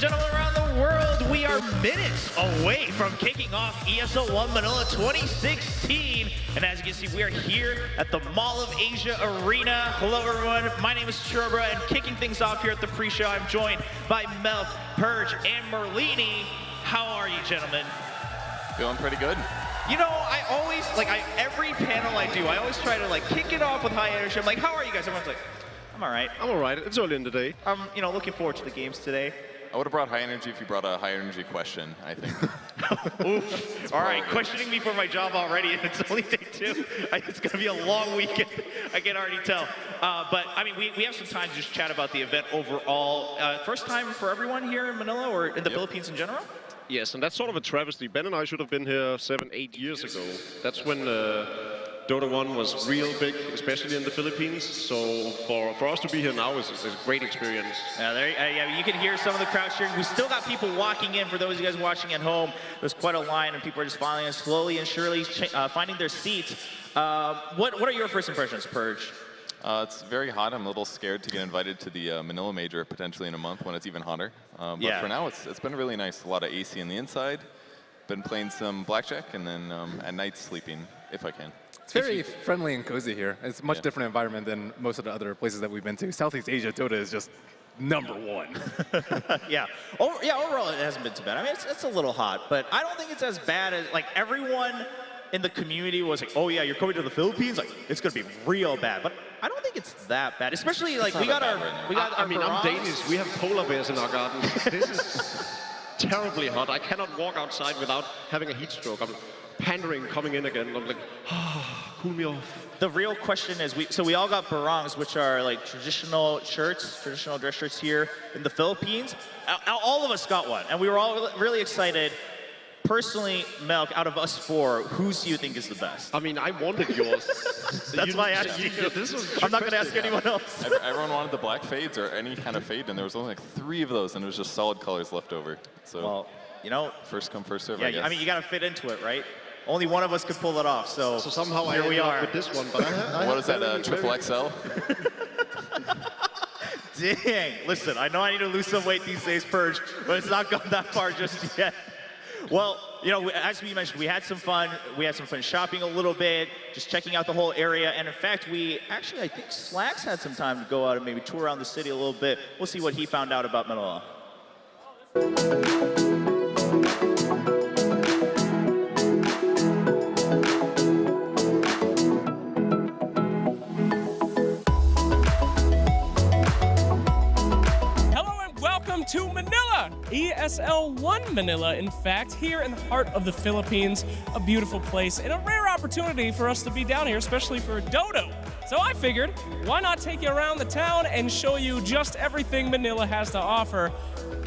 gentlemen around the world, we are minutes away from kicking off ESL One Manila 2016. And as you can see, we are here at the Mall of Asia Arena. Hello, everyone. My name is Chirobra, and kicking things off here at the pre-show, I'm joined by Melk, Purge, and Merlini. How are you, gentlemen? Feeling pretty good. You know, I always, every panel I do, I always try to, kick it off with high energy. I'm like, how are you guys? Everyone's like, I'm all right. I'm all right. It's early in the day. I'm, looking forward to the games today. I would have brought high energy if you brought a high energy question, I think. Oof. All right, questioning me for my job already, and it's only day 2. It's going to be a long weekend. I can already tell. But, I mean, we have some time to just chat about the event overall. First time for everyone here in Manila or in the Philippines in general? Yes, and that's sort of a travesty. Ben and I should have been here 7, 8 years ago. That's when Dota 1 was real big, especially in the Philippines. So for us to be here now is a great experience. Yeah, you can hear some of the crowd cheering. We still got people walking in. For those of you guys watching at home, there's quite a line, and people are just filing in slowly and surely, finding their seats. What are your first impressions, Purge? It's very hot. I'm a little scared to get invited to the Manila Major potentially in a month when it's even hotter. But for now, it's been really nice. A lot of AC on the inside. Been playing some blackjack, and then at night sleeping if I can. It's very friendly and cozy here. It's a much different environment than most of the other places that we've been to. Southeast Asia, Dota is just #1. Yeah. Overall, it hasn't been too bad. I mean, it's a little hot, but I don't think it's as bad as, everyone in the community was like, oh yeah, you're coming to the Philippines? It's going to be real bad. But I don't think it's that bad. Especially, we got our I'm Danish. We have polar bears in our gardens. This is terribly hot. I cannot walk outside without having a heat stroke. I'm pandering coming in again. I'm like, cool me off. The real question is, we all got barongs, which are traditional shirts, traditional dress shirts here in the Philippines. All of us got one, and we were all really excited. Personally, Melk, out of us 4, whose do you think is the best? I mean, I wanted yours. That's why I asked you. I'm not going to ask anyone else. Everyone wanted the black fades or any kind of fade, and there was only 3 of those, and it was just solid colors left over. So, well, first come, first serve, yeah, I guess. I mean, you got to fit into it, right? Only one of us could pull it off, so somehow here we are with this one. But what is that, triple XL? Dang. Listen, I know I need to lose some weight these days, Purge, but it's not gone that far just yet. Well, as we mentioned, we had some fun. We had some fun shopping a little bit, just checking out the whole area. And in fact, I think Slacks had some time to go out and maybe tour around the city a little bit. We'll see what he found out about Manila. To Manila, ESL One Manila, in fact, here in the heart of the Philippines, a beautiful place and a rare opportunity for us to be down here, especially for Dota. So I figured, why not take you around the town and show you just everything Manila has to offer.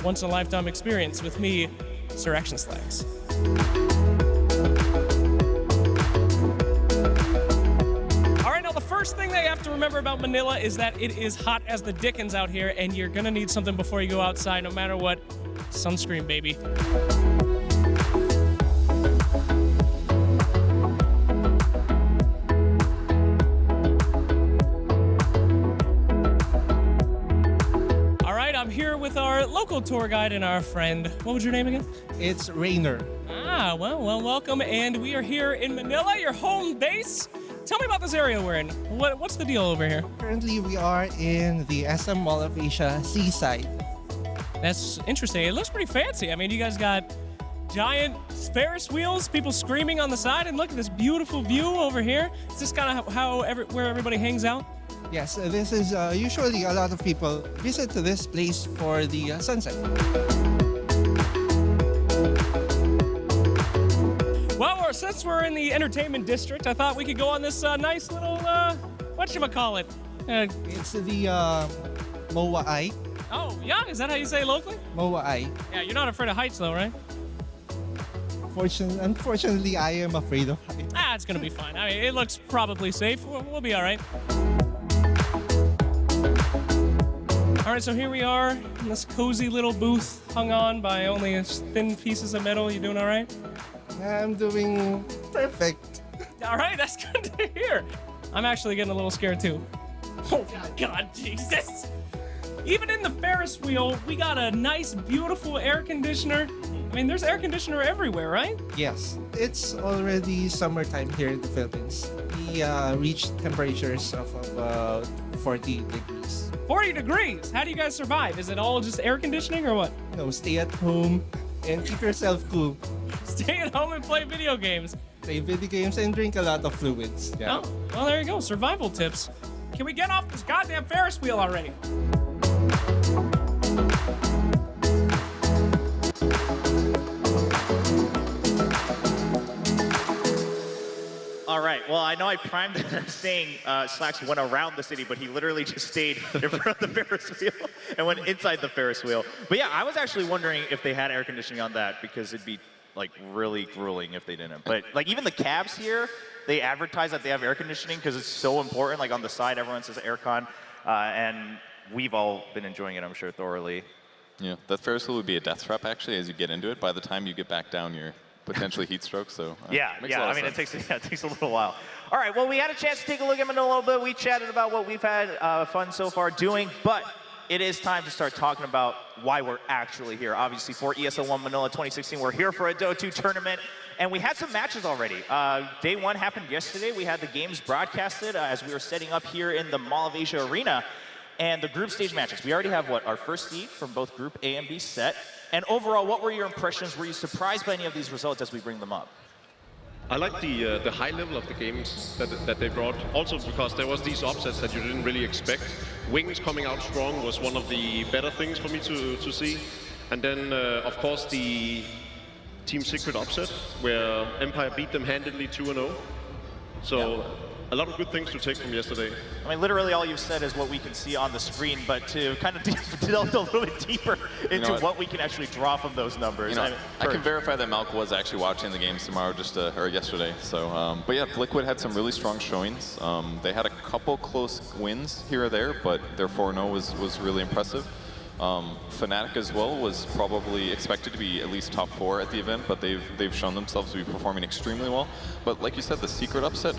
Once in a lifetime experience with me, Sir Action Slacks. First thing that you have to remember about Manila is that it is hot as the dickens out here, and you're gonna need something before you go outside, no matter what. Sunscreen, baby. All right, I'm here with our local tour guide and our friend. What was your name again? It's Rainer. Ah, well, welcome, and we are here in Manila, your home base. Tell me about this area we're in. What's the deal over here? Currently, we are in the SM Mall of Asia Seaside. That's interesting. It looks pretty fancy. I mean, you guys got giant Ferris wheels, people screaming on the side, and look at this beautiful view over here. Is this kind of where everybody hangs out? Yes, this is usually a lot of people visit to this place for the sunset. Well, since we're in the entertainment district, I thought we could go on this nice little, whatchamacallit? It's the MOA Eye. Oh, yeah? Is that how you say locally? MOA Eye. Yeah, you're not afraid of heights though, right? Unfortunately, I am afraid of heights. Ah, it's going to be fine. I mean, it looks probably safe. We'll be all right. All right, so here we are in this cozy little booth hung on by only thin pieces of metal. You doing all right? I'm doing perfect. All right, that's good to hear. I'm actually getting a little scared too. Oh my God, Jesus! Even in the Ferris wheel, we got a nice, beautiful air conditioner. I mean, there's air conditioner everywhere, right? Yes, it's already summertime here in the Philippines. We reached temperatures of about 40 degrees. 40 degrees. How do you guys survive? Is it all just air conditioning or what? Stay at home and keep yourself cool. Stay at home and play video games. Play video games and drink a lot of fluids. Yeah. Oh, well, there you go. Survival tips. Can we get off this goddamn Ferris wheel already? All right. Well, I know I primed saying Slacks went around the city, but he literally just stayed in front of the Ferris wheel and went inside the Ferris wheel. But yeah, I was actually wondering if they had air conditioning on that because it'd be like really grueling if they didn't. But like even the cabs here, they advertise that they have air conditioning because it's so important. Like on the side, everyone says aircon, and we've all been enjoying it, I'm sure, thoroughly. Yeah, that Ferris wheel would be a death trap actually as you get into it. By the time you get back down, you're potentially heat stroke, so yeah. I mean, it takes a little while. All right, well, we had a chance to take a look at Manila a little bit. We chatted about what we've had fun so far doing, but it is time to start talking about why we're actually here. Obviously, for ESL One Manila 2016, we're here for a Dota 2 tournament, and we had some matches already. Day one happened yesterday. We had the games broadcasted as we were setting up here in the Mall of Asia Arena. And the group stage matches, we already have our first seed from both Group A and B set. And overall, what were your impressions? Were you surprised by any of these results as we bring them up? I like the high level of the games that they brought, also because there was these upsets that you didn't really expect. Wings coming out strong was one of the better things for me to see. And then, of course, the Team Secret upset, where Empire beat them handedly 2-0. So. A lot of good things to take from yesterday. I mean, literally all you've said is what we can see on the screen, but to kind of delve a little bit deeper into what we can actually draw from those numbers. I can verify that Malk was actually watching the games tomorrow, or yesterday. So, but yeah, Liquid had some really strong showings. They had a couple close wins here or there, but their 4-0 was really impressive. Fnatic as well was probably expected to be at least top 4 at the event, but they've shown themselves to be performing extremely well. But like you said, the Secret upset,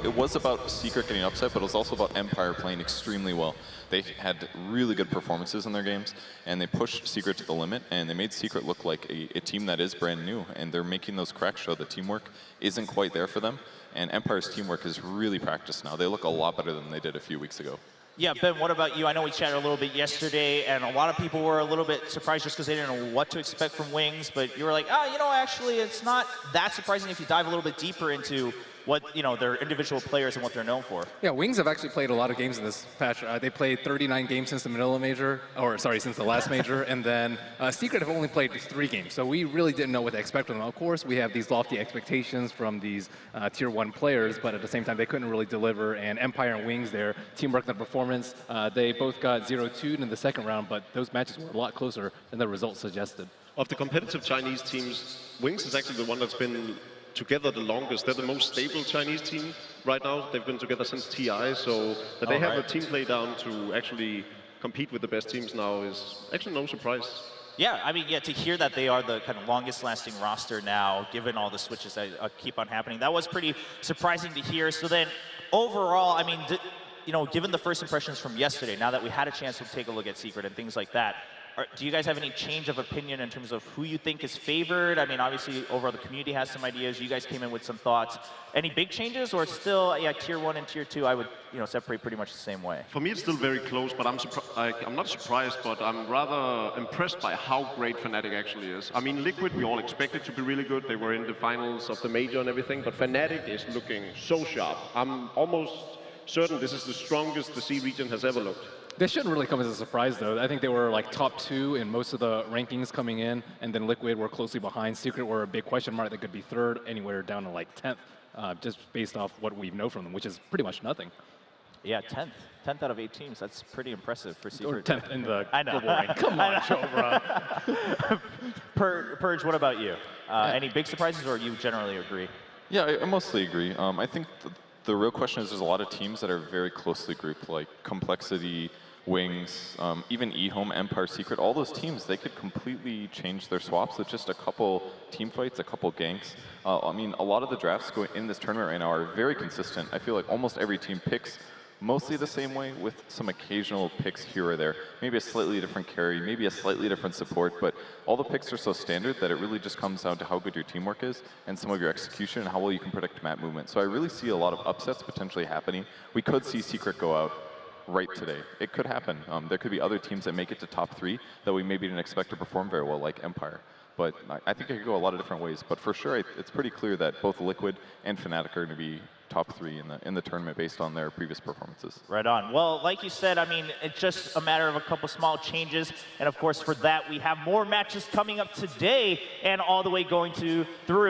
it was about Secret getting upset, but it was also about Empire playing extremely well. They had really good performances in their games, and they pushed Secret to the limit, and they made Secret look like a team that is brand new, and they're making those cracks show that teamwork isn't quite there for them, and Empire's teamwork is really practiced now. They look a lot better than they did a few weeks ago. Yeah, Ben, what about you? I know we chatted a little bit yesterday, and a lot of people were a little bit surprised just because they didn't know what to expect from Wings, but you were like, actually, it's not that surprising if you dive a little bit deeper into what, their individual players and what they're known for. Yeah, Wings have actually played a lot of games in this patch. They played 39 games since the Manila major, since the last major, and then Secret have only played 3 games, so we really didn't know what to expect from them. Of course, we have these lofty expectations from these Tier 1 players, but at the same time, they couldn't really deliver, and Empire and Wings, their teamwork and performance, they both got 0-2 in the second round, but those matches were a lot closer than the results suggested. Of the competitive Chinese teams, Wings is actually the one that's been together the longest. They're the most stable Chinese team right now. They've been together since TI, so that they have a team play down to actually compete with the best teams now is actually no surprise. Yeah, I mean, to hear that they are the kind of longest lasting roster now, given all the switches that keep on happening, that was pretty surprising to hear. So then, overall, I mean, given the first impressions from yesterday, now that we had a chance to take a look at Secret and things like that, do you guys have any change of opinion in terms of who you think is favored? I mean, obviously, overall, the community has some ideas. You guys came in with some thoughts. Any big changes, or still, Tier 1 and Tier 2, I would, separate pretty much the same way? For me, it's still very close, but I'm not surprised, but I'm rather impressed by how great Fnatic actually is. I mean, Liquid, we all expected to be really good. They were in the finals of the major and everything, but Fnatic is looking so sharp. I'm almost certain this is the strongest the C region has ever looked. This shouldn't really come as a surprise, though. I think they were like top 2 in most of the rankings coming in, and then Liquid were closely behind. Secret were a big question mark that could be 3rd, anywhere down to like 10th, just based off what we know from them, which is pretty much nothing. Yeah, 10th. 10th out of 8 teams. That's pretty impressive for Secret. Or 10th in the I know. global rank. Come on, Chobra. Purge, what about you? Any big surprises, or you generally agree? Yeah, I mostly agree. I think the real question is there's a lot of teams that are very closely grouped, like compLexity, Wings, even eHome, Empire, Secret. All those teams, they could completely change their swaps with just a couple team fights, a couple ganks. I mean, a lot of the drafts going in this tournament right now are very consistent. I feel like almost every team picks mostly the same way with some occasional picks here or there. Maybe a slightly different carry, maybe a slightly different support, but all the picks are so standard that it really just comes down to how good your teamwork is and some of your execution and how well you can predict map movement. So I really see a lot of upsets potentially happening. We could see Secret go out right today. It could happen. There could be other teams that make it to top 3 that we maybe didn't expect to perform very well, like Empire. But I think it could go a lot of different ways. But for sure, it's pretty clear that both Liquid and Fnatic are going to be top 3 in the tournament based on their previous performances. Right on. Well, like you said, I mean, it's just a matter of a couple small changes. And of course, for that, we have more matches coming up today and all the way going through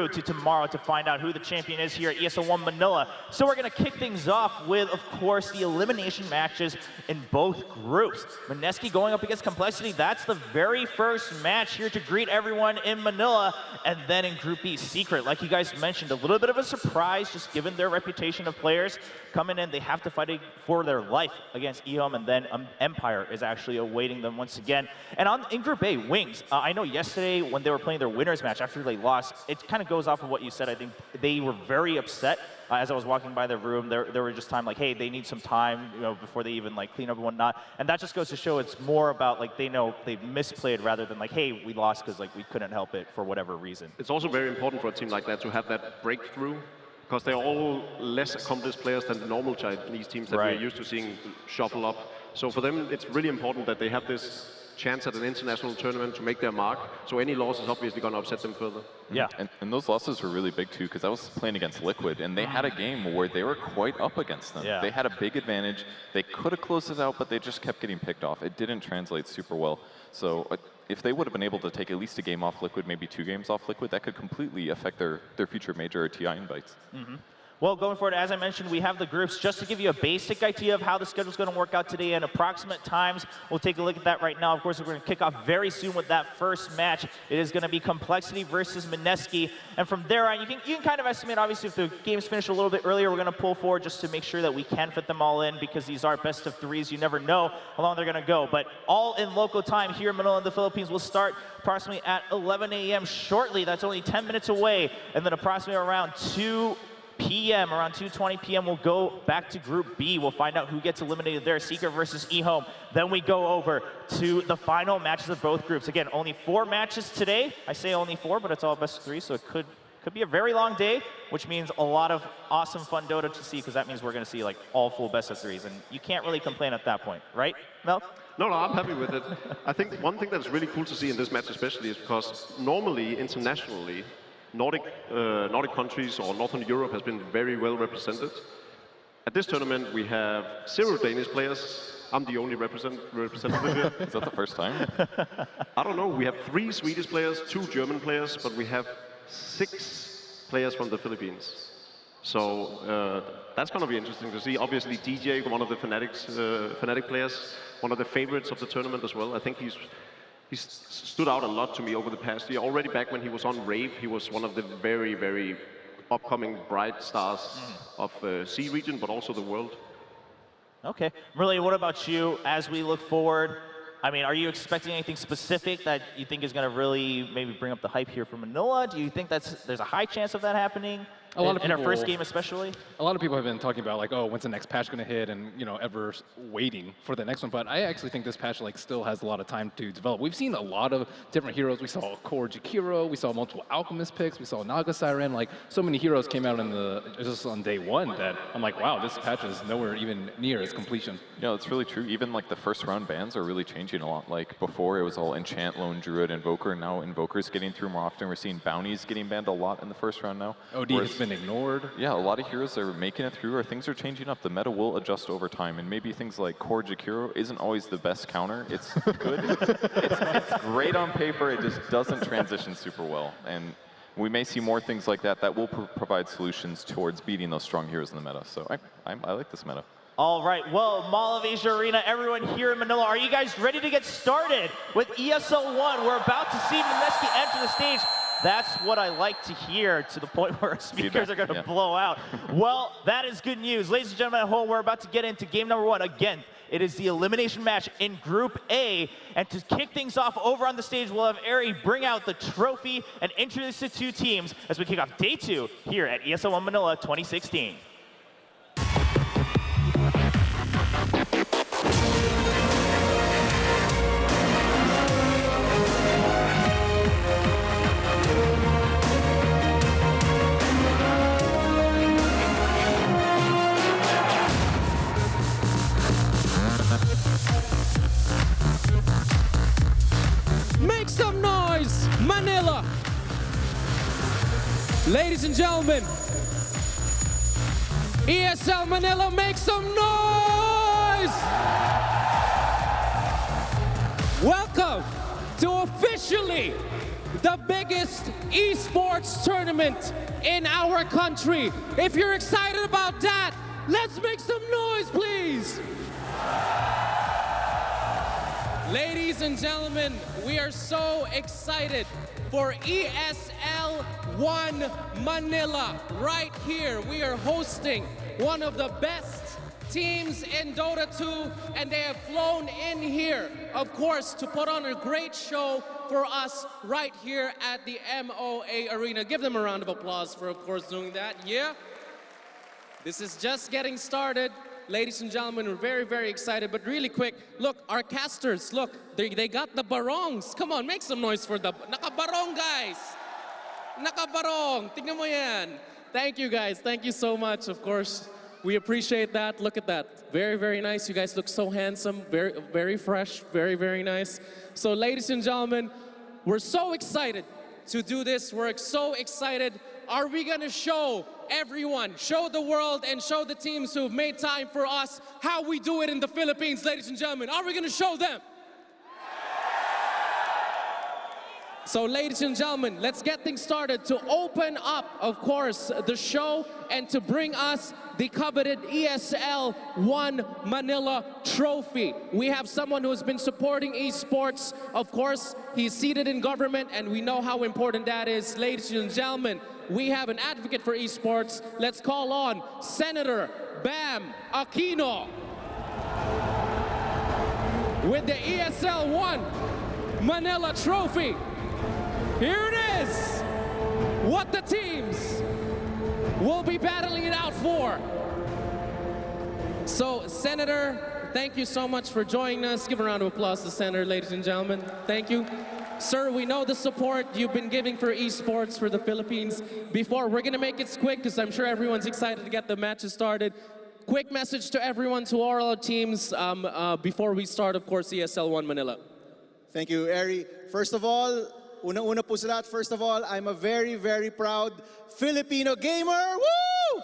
to tomorrow to find out who the champion is here at ESL One Manila. So we're going to kick things off with, of course, the elimination matches in both groups. Mineski going up against compLexity. That's the very first match here to greet everyone in Manila. And then in Group B, Secret, like you guys mentioned, a little bit of a surprise, just given their reputation of players coming in. They have to fight for their life against EHOM, and then Empire is actually awaiting them once again. And in Group A, Wings, I know yesterday when they were playing their winners match after they lost, it kind of goes off of what you said. I think they were very upset. As I was walking by their room, there were just time like, hey, they need some time, you know, before they even like clean up and whatnot. And that just goes to show it's more about like they know they've misplayed rather than like, hey, we lost because like we couldn't help it for whatever reason. It's also very important for a team like that to have that breakthrough, because they're all less accomplished players than the normal Chinese teams that we're used to seeing shuffle up. So for them, it's really important that they have this chance at an international tournament to make their mark. So any loss is obviously going to upset them further. Yeah. And those losses were really big too, because I was playing against Liquid, and they had a game where they were quite up against them. Yeah. They had a big advantage. They could have closed it out, but they just kept getting picked off. It didn't translate super well. So if they would have been able to take at least a game off Liquid, maybe 2 games off Liquid, that could completely affect their future major or TI invites. Well, going forward, as I mentioned, we have the groups. Just to give you a basic idea of how the schedule is going to work out today and approximate times, we'll take a look at that right now. Of course, we're going to kick off very soon with that first match. It is going to be compLexity versus Mineski. And from there on, you can kind of estimate, obviously, if the game's finished a little bit earlier, we're going to pull forward just to make sure that we can fit them all in, because these are best of 3s. You never know how long they're going to go. But all in local time here in Manila in the Philippines will start approximately at 11 a.m. shortly. That's only 10 minutes away. And then approximately around 2 p.m., around 2:20 p.m., we'll go back to Group B. We'll find out who gets eliminated there, Secret versus EHOM. Then we go over to the final matches of both groups. Again, only 4 matches today. I say only 4, but it's all best of 3, so it could be a very long day, which means a lot of awesome fun Dota to see, because that means we're going to see like all full best of 3s, and you can't really complain at that point, right, Mel? No, I'm happy with it. I think one thing that's really cool to see in this match especially is because normally, internationally, Nordic countries or Northern Europe has been very well represented. At this tournament, we have 0 Danish players. I'm the only representative here. Is that the first time? I don't know. We have 3 Swedish players, 2 German players, but we have 6 players from the Philippines. So that's going to be interesting to see. Obviously, DJ, one of the Fnatic players, one of the favorites of the tournament as well. I think he's stood out a lot to me over the past year. Already back when he was on Rave, he was one of the very, very upcoming bright stars of C region, but also the world. Okay. Merle, what about you as we look forward? I mean, are you expecting anything specific that you think is going to really maybe bring up the hype here for Manila? Do you think there's a high chance of that happening? A lot of people, in our first game especially? A lot of people have been talking about like, oh, when's the next patch going to hit, and you know, ever waiting for the next one. But I actually think this patch like still has a lot of time to develop. We've seen a lot of different heroes. We saw Core Jakiro, we saw multiple Alchemist picks, we saw Naga Siren. Like so many heroes came out just on day 1 that I'm like, wow, this patch is nowhere even near its completion. Yeah, it's really true. Even like the first round bans are really changing a lot. Like before, it was all Enchant, Lone Druid, Invoker. Now Invoker's getting through more often. We're seeing Bounties getting banned a lot in the first round now. OD has been ignored. Yeah, a lot of heroes are making it through, or things are changing up. The meta will adjust over time, and maybe things like Core Jakiro isn't always the best counter. It's good. it's great on paper. It just doesn't transition super well. And we may see more things like that that will provide solutions towards beating those strong heroes in the meta. So I like this meta. All right, well, Mall of Asia Arena, everyone here in Manila, are you guys ready to get started with ESL One? We're about to see Mineski enter the stage. That's what I like to hear, to the point where speakers are going to blow out. Well, that is good news. Ladies and gentlemen at home, we're about to get into game number 1. Again, it is the elimination match in Group A. And to kick things off over on the stage, we'll have Ari bring out the trophy and introduce the 2 teams as we kick off day 2 here at ESL One Manila 2016. Make some noise, Manila! Ladies and gentlemen, ESL Manila, make some noise! Welcome to officially the biggest esports tournament in our country. If you're excited about that, let's make some noise, please! Ladies and gentlemen, we are so excited for ESL One Manila right here. We are hosting one of the best teams in Dota 2, and they have flown in here, of course, to put on a great show for us right here at the MOA Arena. Give them a round of applause for, of course, doing that. Yeah? This is just getting started. Ladies and gentlemen, we're very, very excited, but really quick, look, our casters, look, they got the barongs. Come on, make some noise for the, nakabarong guys! Nakabarong, tignan mo yan. Thank you guys, thank you so much, of course. We appreciate that, look at that. Very, very nice, you guys look so handsome, very, very fresh, very, very nice. So ladies and gentlemen, we're so excited to do this, we're so excited. Are we gonna show everyone, show the world, and show the teams who've made time for us how we do it in the Philippines, ladies and gentlemen? Are we gonna show them? So ladies and gentlemen, let's get things started to open up, of course, the show and to bring us the coveted ESL One Manila trophy. We have someone who has been supporting esports. Of course, he's seated in government and we know how important that is. Ladies and gentlemen, we have an advocate for esports. Let's call on Senator Bam Aquino with the ESL One Manila trophy. Here it is, what the teams will be battling it out for. So, Senator, thank you so much for joining us. Give a round of applause to Senator, ladies and gentlemen. Thank you. Sir, we know the support you've been giving for esports for the Philippines before. We're gonna make it quick because I'm sure everyone's excited to get the matches started. Quick message to everyone, to all our teams, before we start, of course, ESL One Manila. Thank you, Eri. First of all, unang-una po sa lahat, first of all, I'm a very, very proud Filipino gamer. Woo!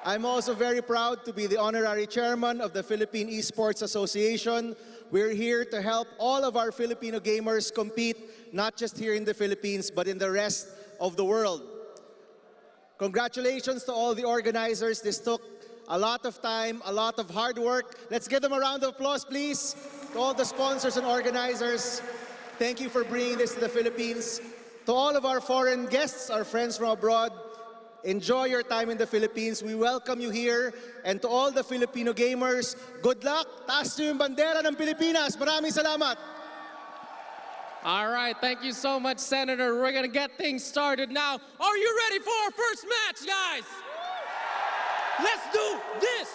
I'm also very proud to be the honorary chairman of the Philippine Esports Association. We're here to help all of our Filipino gamers compete, not just here in the Philippines, but in the rest of the world. Congratulations to all the organizers. This took a lot of time, a lot of hard work. Let's give them a round of applause, please. To all the sponsors and organizers, thank you for bringing this to the Philippines. To all of our foreign guests, our friends from abroad, enjoy your time in the Philippines. We welcome you here. And to all the Filipino gamers, good luck. Taas niyo yung bandera ng Pilipinas. Maraming salamat. All right, thank you so much, Senator. We're gonna get things started now. Are you ready for our first match, guys? Let's do this.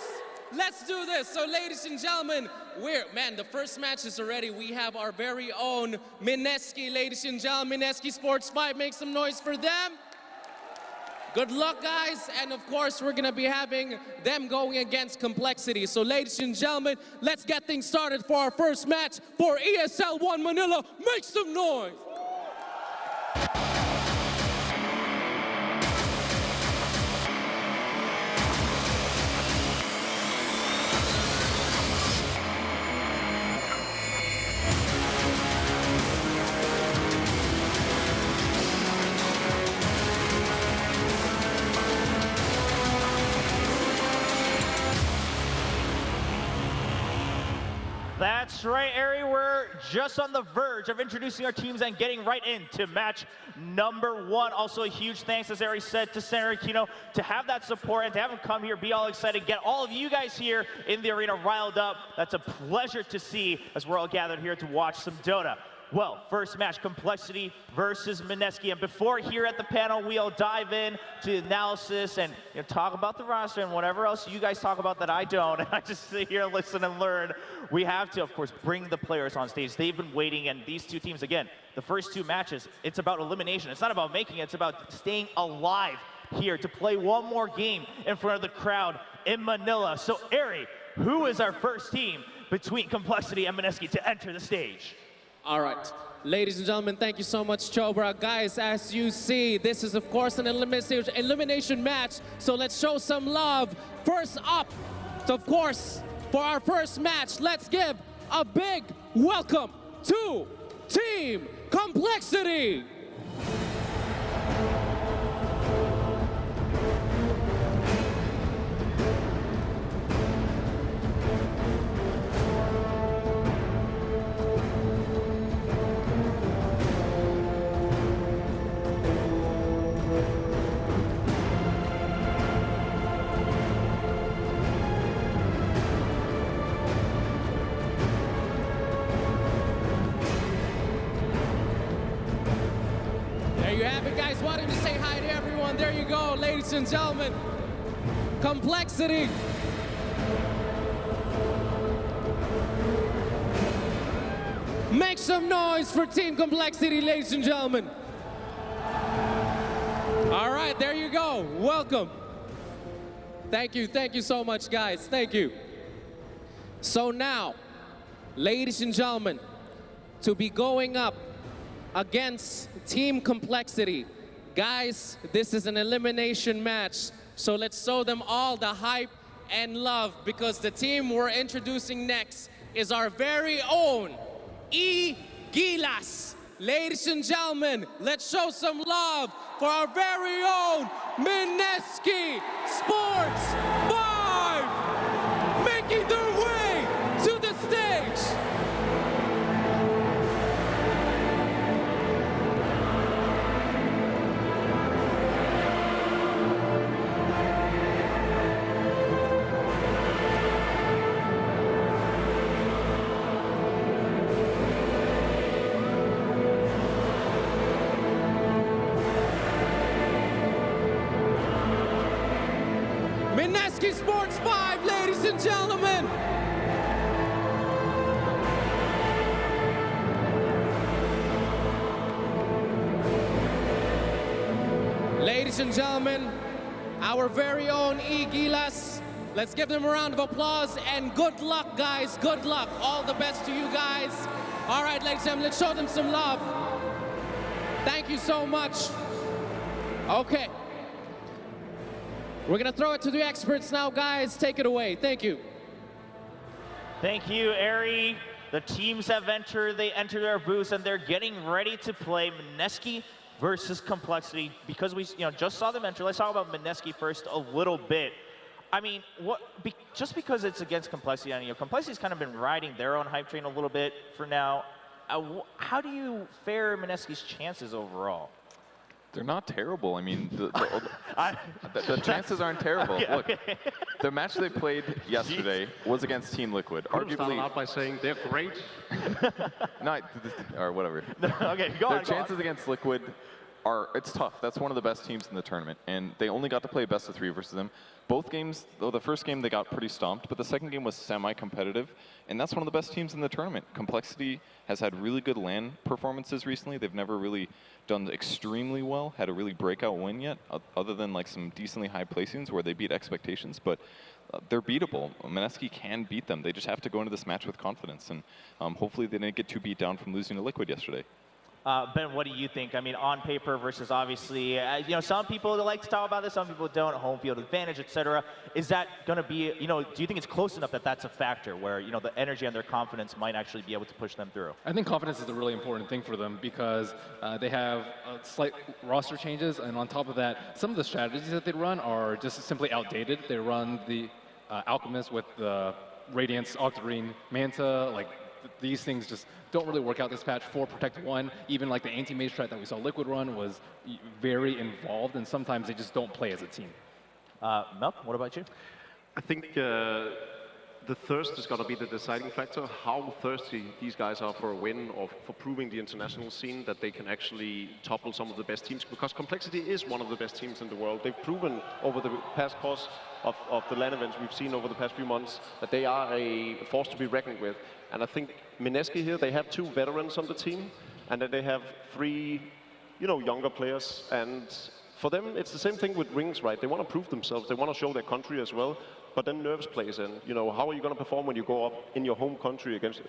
Let's do this. So, ladies and gentlemen, the first match is already. We have our very own Mineski, ladies and gentlemen. Mineski Sports 5, make some noise for them. Good luck, guys. And of course, we're gonna be having them going against compLexity. So, ladies and gentlemen, let's get things started for our first match for ESL One Manila. Make some noise. That's right, Ari. We're just on the verge of introducing our teams and getting right into match number 1. Also, a huge thanks, as Ari said, to Senator Aquino to have that support and to have him come here, be all excited, get all of you guys here in the arena riled up. That's a pleasure to see as we're all gathered here to watch some Dota. Well, first match, compLexity versus Mineski. And before here at the panel, we all dive in to the analysis and talk about the roster and whatever else you guys talk about that I don't. And I just sit here, listen, and learn. We have to, of course, bring the players on stage. They've been waiting, and these two teams, again, the first 2 matches, it's about elimination. It's not about making it, it's about staying alive here to play one more game in front of the crowd in Manila. So, Ari, who is our first team between compLexity and Mineski to enter the stage? All right. Ladies and gentlemen, thank you so much, Chobra. Guys, as you see, this is, of course, an elimination match, so let's show some love. First up, of course, for our first match, let's give a big welcome to Team compLexity. Guys, why don't you say hi to everyone? There you go, ladies and gentlemen. compLexity. Make some noise for Team compLexity, ladies and gentlemen. All right, there you go. Welcome. Thank you so much, guys. Thank you. So now, ladies and gentlemen, to be going up against Team compLexity. Guys, this is an elimination match, so let's show them all the hype and love, because the team we're introducing next is our very own Gilas. Ladies and gentlemen, let's show some love for our very own Mineski Sports 5, making their way to the stage. Mineski Sports 5, ladies and gentlemen. Ladies and gentlemen, our very own Gilas. Let's give them a round of applause and good luck, guys. Good luck. All the best to you guys. All right, ladies and gentlemen, let's show them some love. Thank you so much. Okay. We're gonna throw it to the experts now, guys. Take it away. Thank you. Thank you, Ari. The teams have entered. They enter their booths, and they're getting ready to play Mineski versus compLexity. Because we just saw them enter, let's talk about Mineski first a little bit. I mean, just because it's against compLexity, and compLexity's kind of been riding their own hype train a little bit for now. How do you fare Mineski's chances overall? They're not terrible. I mean, the chances aren't terrible. Yeah, Look, the match they played yesterday was against Team Liquid. Arguably, start out by saying they're great. Or whatever. Okay, go on. Their chances against Liquid it's tough. That's one of the best teams in the tournament, and they only got to play best of 3 versus them. Both games, though the first game they got pretty stomped, but the second game was semi-competitive, and that's one of the best teams in the tournament. compLexity has had really good LAN performances recently. They've never really done extremely well, had a really breakout win yet, other than like some decently high placings where they beat expectations, but they're beatable. Mineski can beat them. They just have to go into this match with confidence, and hopefully they didn't get too beat down from losing to Liquid yesterday. Ben, what do you think? I mean, on paper versus obviously, some people like to talk about this, some people don't, home field advantage, etc. Is that going to be, do you think it's close enough that that's a factor where, the energy and their confidence might actually be able to push them through? I think confidence is a really important thing for them because they have slight roster changes, and on top of that, some of the strategies that they run are just simply outdated. They run the Alchemist with the Radiance, Octarine, Manta, these things just don't really work out this patch. For Protect 1, even like the anti-mage strat that we saw Liquid run was very involved, and sometimes they just don't play as a team. Mel, what about you? I think the thirst is going to be the deciding factor, how thirsty these guys are for a win or for proving the international scene that they can actually topple some of the best teams, because compLexity is one of the best teams in the world. They've proven over the past course of the LAN events we've seen over the past few months that they are a force to be reckoned with. And I think Mineski here, they have 2 veterans on the team, and then they have 3, younger players. And for them, it's the same thing with Rings, right? They want to prove themselves. They want to show their country as well. but then nerves plays in. You know, how are you going to perform when you go up in your home country against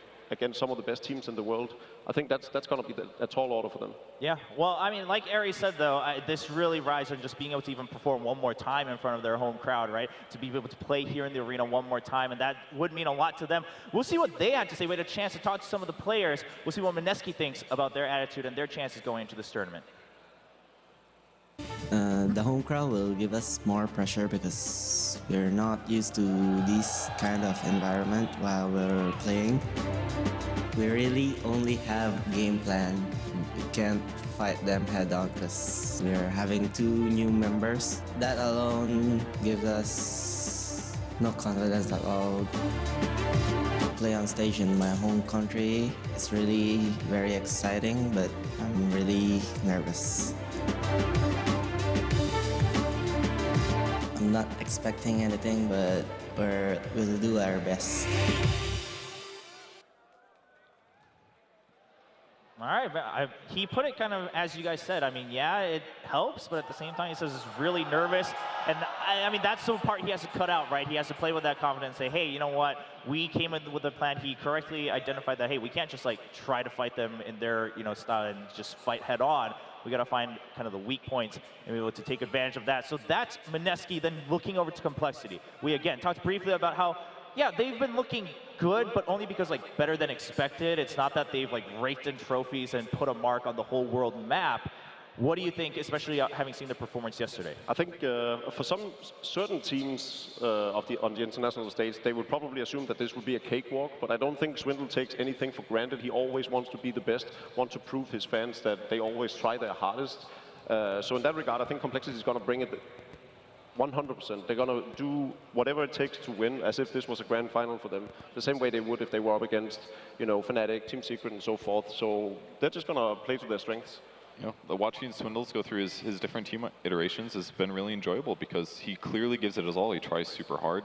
some of the best teams in the world? I think that's going to be a tall order for them. Yeah, well, I mean, like Ari said, though, this really rides on just being able to even perform one more time in front of their home crowd, right? To be able to play here in the arena one more time, and that would mean a lot to them. We'll see what they had to say. We had a chance to talk to some of the players. We'll see what Mineski thinks about their attitude and their chances going into this tournament. The home crowd will give us more pressure because we're not used to this kind of environment while we're playing. We really only have game plan. We can't fight them head on because we're having 2 new members. That alone gives us no confidence at all. Play on stage in my home country. It's really very exciting, but I'm really nervous. I'm not expecting anything, but we'll do our best. All right, but he put it kind of as you guys said. I mean, yeah, it helps, but at the same time, he says he's really nervous. And I mean, that's the part he has to cut out, right? He has to play with that confidence, say, hey, you know what? We came in with a plan. He correctly identified that, hey, we can't just like try to fight them in their style and just fight head on. We got to find kind of the weak points and be able to take advantage of that. So that's Mineski. Then looking over to compLexity. We again talked briefly about how, yeah, they've been looking good, but only because like better than expected. It's not that they've like raked in trophies and put a mark on the whole world map. What do you think, especially having seen the performance yesterday? I think for some certain teams on the international stage, they would probably assume that this would be a cakewalk, but I don't think Swindle takes anything for granted. He always wants to be the best, wants to prove his fans that they always try their hardest. So in that regard, I think compLexity is going to bring it 100%. They're going to do whatever it takes to win, as if this was a grand final for them, the same way they would if they were up against, Fnatic, Team Secret, and so forth. So they're just going to play to their strengths. Watching Swindles go through his different team iterations has been really enjoyable because he clearly gives it his all. He tries super hard.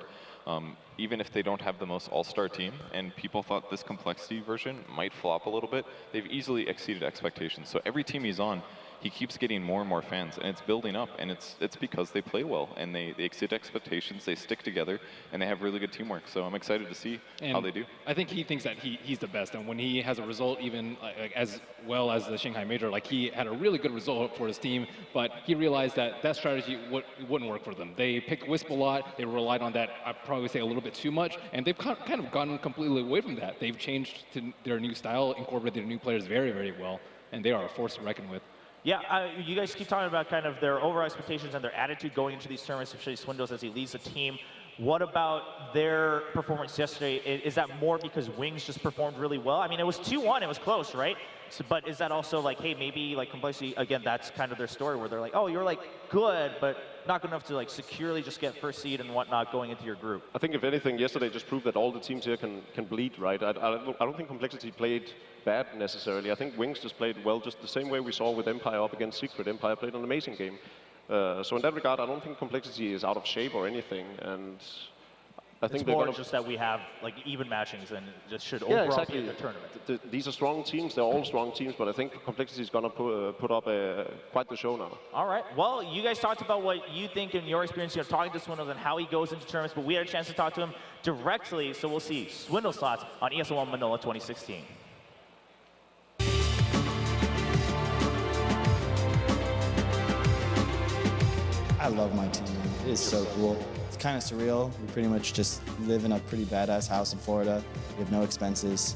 Even if they don't have the most all-star team, and people thought this compLexity version might flop a little bit, they've easily exceeded expectations. So every team he's on, he keeps getting more and more fans, and it's building up, and it's because they play well, and they exceed expectations, they stick together, and they have really good teamwork. So I'm excited to see how they do. I think he thinks that he's the best, and when he has a result, even like as well as the Shanghai Major, like he had a really good result for his team, but he realized that strategy wouldn't work for them. They picked Wisp a lot, they relied on that, I'd probably say a little bit too much, and they've kind of gone completely away from that. They've changed to their new style, incorporated their new players very, very well, and they are a force to reckon with. Yeah, you guys keep talking about kind of their overall expectations and their attitude going into these tournaments, especially Swindles as he leads the team. What about their performance yesterday? Is that more because Wings just performed really well? I mean, it was 2-1, it was close, right? So, but is that also like, hey, maybe like compLexity, again, that's kind of their story where they're like, oh, you're like good, but not good enough to like securely just get first seed and whatnot going into your group? I think if anything, yesterday just proved that all the teams here can bleed, right? I don't think compLexity played bad necessarily. I think Wings just played well, just the same way we saw with Empire up against Secret. Empire played an amazing game. So in that regard, I don't think compLexity is out of shape or anything, and I think it's more just that we have like even matchings and just should overall be in the tournament. These are strong teams. They're all strong teams, but I think compLexity is going to put up quite the show now. All right. Well, you guys talked about what you think in your experience, talking to Swindles and how he goes into tournaments, but we had a chance to talk to him directly, so we'll see Swindle slots on ESL One Manila 2016. I love my team. It is so cool. It's kind of surreal. We pretty much just live in a pretty badass house in Florida. We have no expenses.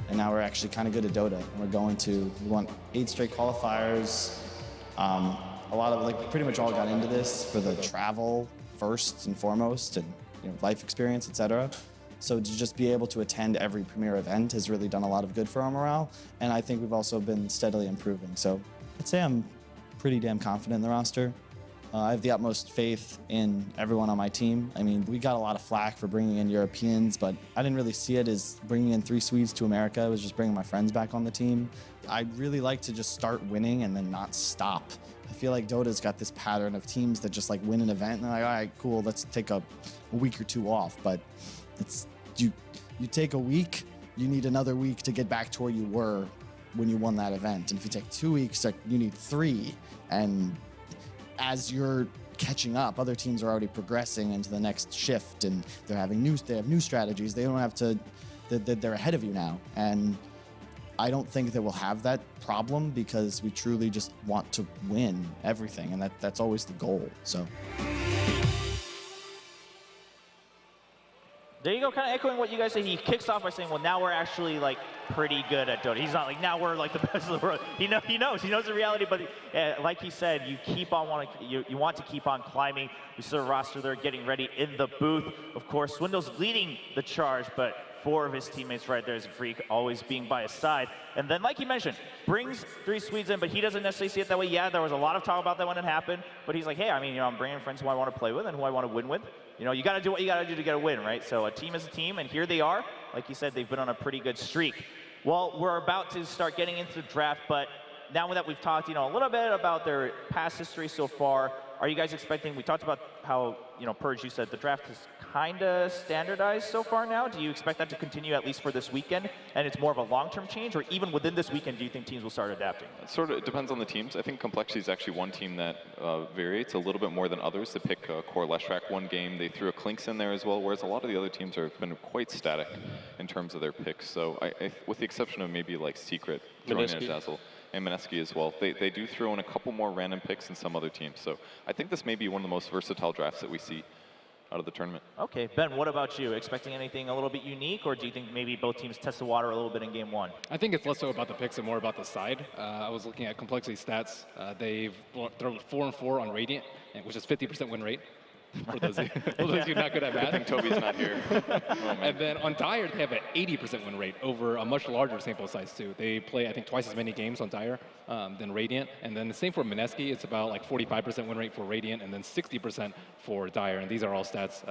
And now we're actually kind of good at Dota. And we won 8 straight qualifiers. A lot of, pretty much all got into this for the travel first and foremost and life experience, etc. So to just be able to attend every premier event has really done a lot of good for our morale. And I think we've also been steadily improving. So I'd say I'm pretty damn confident in the roster. I have the utmost faith in everyone on my team. I mean, we got a lot of flack for bringing in Europeans, but I didn't really see it as bringing in 3 Swedes to America. It was just bringing my friends back on the team. I'd really like to just start winning and then not stop. I feel like Dota's got this pattern of teams that just win an event and they're like, all right, cool, let's take a week or 2 off. But it's you take a week, you need another week to get back to where you were when you won that event. And if you take 2 weeks, you need 3. And as you're catching up. Other teams are already progressing into the next shift, and they have new strategies. They don't have to. They're ahead of you now, and I don't think that we'll have that problem because we truly just want to win everything, and that's always the goal. So. There you go, kind of echoing what you guys say. He kicks off by saying, well, now we're actually like pretty good at Dota. He's not like, now we're like the best in the world. He knows the reality, but like he said, you keep on you want to keep on climbing. We saw the roster there getting ready in the booth. Of course, Swindle's leading the charge, but 4 of his teammates right there is a freak, always being by his side. And then, like he mentioned, brings 3 Swedes in, but he doesn't necessarily see it that way. Yeah, there was a lot of talk about that when it happened, but he's like, hey, I mean, I'm bringing friends who I want to play with and who I want to win with. You got to do what you got to do to get a win, right? So a team is a team, and here they are. Like you said, they've been on a pretty good streak. Well, we're about to start getting into the draft, but now that we've talked, a little bit about their past history so far, are you guys expecting, we talked about how, Purge, you said the draft is kind of standardized so far now. Do you expect that to continue at least for this weekend, and it's more of a long-term change, or even within this weekend, do you think teams will start adapting? It depends on the teams. I think compLexity is actually one team that varies a little bit more than others. They pick Core Leshrac one game. They threw a Clinks in there as well, whereas a lot of the other teams have been quite static in terms of their picks. So with the exception of maybe like Secret, throwing in a Dazzle, and Mineski as well, they do throw in a couple more random picks than some other teams. So I think this may be one of the most versatile drafts that we see out of the tournament. Okay, Ben, what about you? Expecting anything a little bit unique, or do you think maybe both teams test the water a little bit in game 1? I think it's less so about the picks and more about the side. I was looking at compLexity stats. They've thrown 4-4 on Radiant, which is 50% win rate. For those of you not good at math. I think Toby's not here. And then on Dire, they have an 80% win rate over a much larger sample size too. They play, I think, twice as many games on Dire than Radiant. And then the same for Mineski. It's about like 45% win rate for Radiant and then 60% for Dire. And these are all stats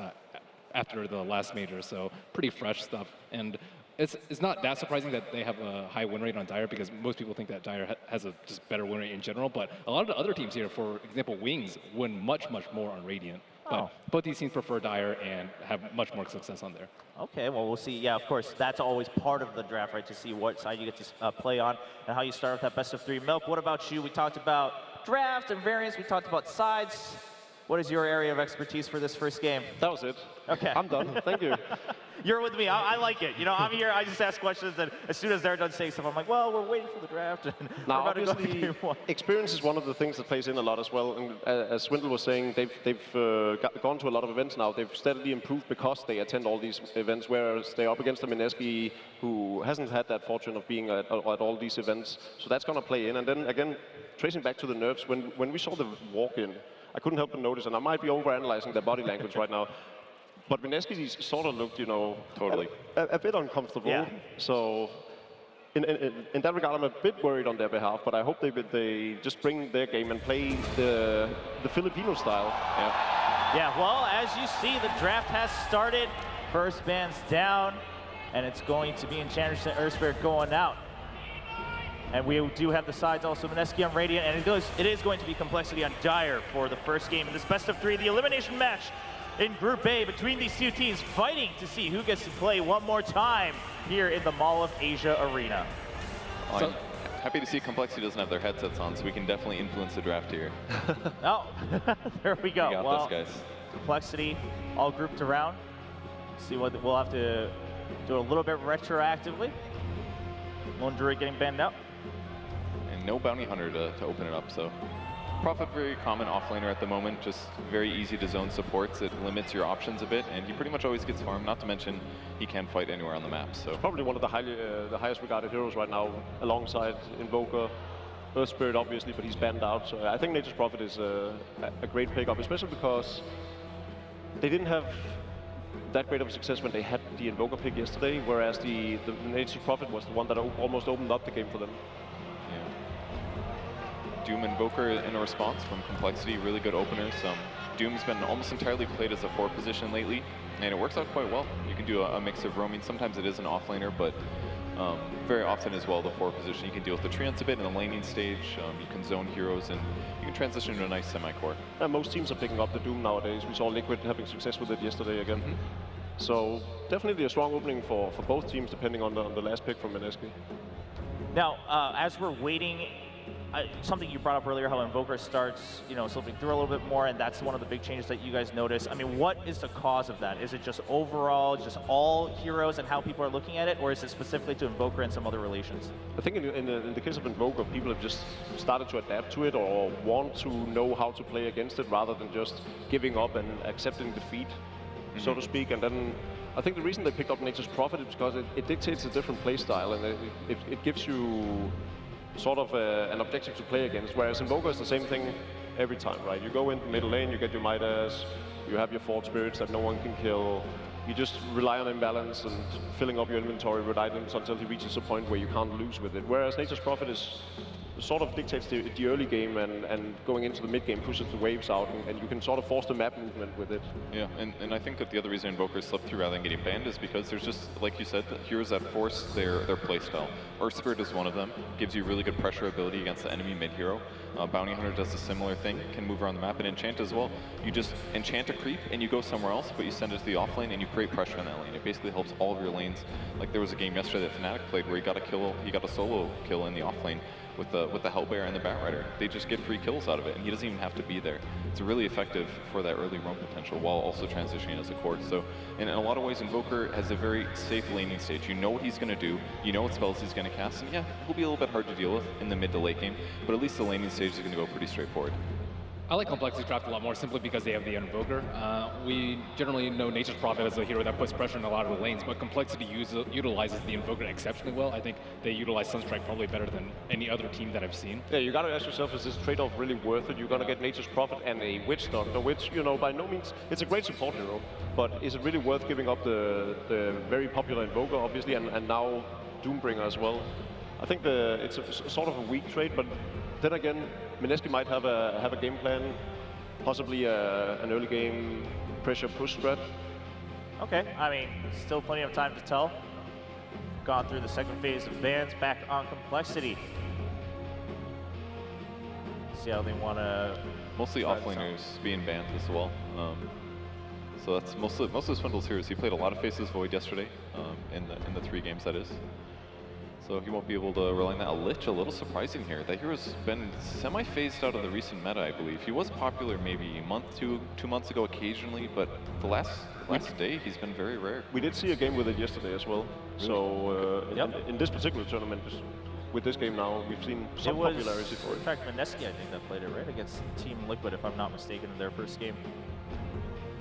after the last major, so pretty fresh stuff. And it's not that surprising that they have a high win rate on Dire because most people think that Dire has a just better win rate in general. But a lot of the other teams here, for example, Wings, win much more on Radiant. But both these teams prefer Dire and have much more success on there. Okay, well, we'll see. Yeah, of course, that's always part of the draft, right, to see what side you get to play on and how you start with that best of 3 milk. What about you? We talked about draft and variants. We talked about sides. What is your area of expertise for this first game? That was it. Okay. I'm done. Thank you. You're with me. I like it. I'm here. I just ask questions, and as soon as they're done saying stuff, I'm like, well, we're waiting for the draft. And now, obviously, experience is one of the things that plays in a lot as well. And as Swindle was saying, they've gone to a lot of events now. They've steadily improved because they attend all these events, whereas they're up against a Mineski who hasn't had that fortune of being at all these events. So that's going to play in. And then, again, tracing back to the nerves, when we saw the walk-in, I couldn't help but notice, and I might be overanalyzing their body language right now, but Mineski sort of looked, totally a bit uncomfortable. Yeah. So in that regard, I'm a bit worried on their behalf, but I hope they just bring their game and play the Filipino style. Yeah, well, as you see, the draft has started. First band's down, and it's going to be Enchantress and Earthspirit going out. And we do have the sides also, Mineski on Radiant, and it is going to be compLexity on Dire for the first game in this best of 3, the elimination match in Group A between these two teams, fighting to see who gets to play one more time here in the Mall of Asia Arena. I'm happy to see compLexity doesn't have their headsets on, so we can definitely influence the draft here. Oh, there we go. We got this, guys. compLexity all grouped around. See what we'll have to do a little bit retroactively. Lone Druid getting banned out. And no Bounty Hunter to open it up, so. Prophet, very common offlaner at the moment, just very easy to zone supports. It limits your options a bit, and he pretty much always gets farmed, not to mention he can fight anywhere on the map. So probably one of the highest regarded heroes right now, alongside Invoker, Earthspirit obviously, but he's banned out. So I think Nature's Prophet is a great pickup, especially because they didn't have that great of a success when they had the Invoker pick yesterday, whereas the Nature's Prophet was the one that almost opened up the game for them. Doom Invoker in a response from compLexity, really good openers. Doom's been almost entirely played as a 4 position lately, and it works out quite well. You can do a mix of roaming. Sometimes it is an offlaner, but very often as well, the 4 position. You can deal with the treants a bit in the laning stage. You can zone heroes, and you can transition into a nice semi-core. Most teams are picking up the Doom nowadays. We saw Liquid having success with it yesterday again. So definitely a strong opening for both teams, depending on the last pick from Mineski. Now, as we're waiting, something you brought up earlier, how Invoker starts, slipping through a little bit more, and that's one of the big changes that you guys notice. I mean, what is the cause of that? Is it just overall, just all heroes and how people are looking at it, or is it specifically to Invoker and some other relations? I think in the case of Invoker, people have just started to adapt to it or want to know how to play against it rather than just giving up and accepting defeat, so to speak. And then I think the reason they picked up Nature's Prophet is because it dictates a different play style, and it gives you sort of an objective to play against, whereas Invoker is the same thing every time, right? You go in the middle lane, you get your Midas, you have your Fort Spirits that no one can kill. You just rely on imbalance and filling up your inventory with items until he reaches a point where you can't lose with it. Whereas Nature's Prophet is sort of dictates the early game, and going into the mid game pushes the waves out, and you can sort of force the map movement with it. Yeah, and I think that the other reason Invokers slip through rather than getting banned is because there's just, like you said, the heroes that force their playstyle. Earth Spirit is one of them, gives you really good pressure ability against the enemy mid-hero. Bounty Hunter does a similar thing, can move around the map, and Enchant as well. You just enchant a creep and you go somewhere else, but you send it to the off lane and you create pressure in that lane. It basically helps all of your lanes. Like there was a game yesterday that Fnatic played where he got a solo kill in the off lane with the Hellbear and the Batrider. They just get free kills out of it, and he doesn't even have to be there. It's really effective for that early roam potential while also transitioning as a core. So in a lot of ways, Invoker has a very safe laning stage. You know what he's going to do, you know what spells he's going to cast, and yeah, he'll be a little bit hard to deal with in the mid to late game, but at least the laning stage is going to go pretty straightforward. I like compLexity draft a lot more simply because they have the Invoker. We generally know Nature's Prophet as a hero that puts pressure in a lot of the lanes, but compLexity utilizes the Invoker exceptionally well. I think they utilize Sunstrike probably better than any other team that I've seen. Yeah, you gotta ask yourself, is this trade-off really worth it? You're gonna get Nature's Prophet and a Witch Doctor, which, by no means, it's a great support hero, but is it really worth giving up the very popular Invoker, obviously, and now Doombringer as well? I think it's a sort of a weak trade, but then again, Mineski might have a game plan, possibly an early game pressure push strat. Okay, I mean, still plenty of time to tell. Gone through the second phase of bans, back on compLexity. See how they want to. Mostly offlaners being banned as well. So that's most of Swindle's heroes. He played a lot of Faceless Void yesterday in the 3 games that is. So he won't be able to rely on that. A Lich, a little surprising here. That hero's been semi-phased out of the recent meta, I believe. He was popular maybe a month, 2 months ago occasionally, but the last day he's been very rare. We did see a game with it yesterday as well. Really? So in this particular tournament, with this game now, we've seen some popularity for it. In fact, Mineski, I think, that played it right against Team Liquid, if I'm not mistaken, in their first game.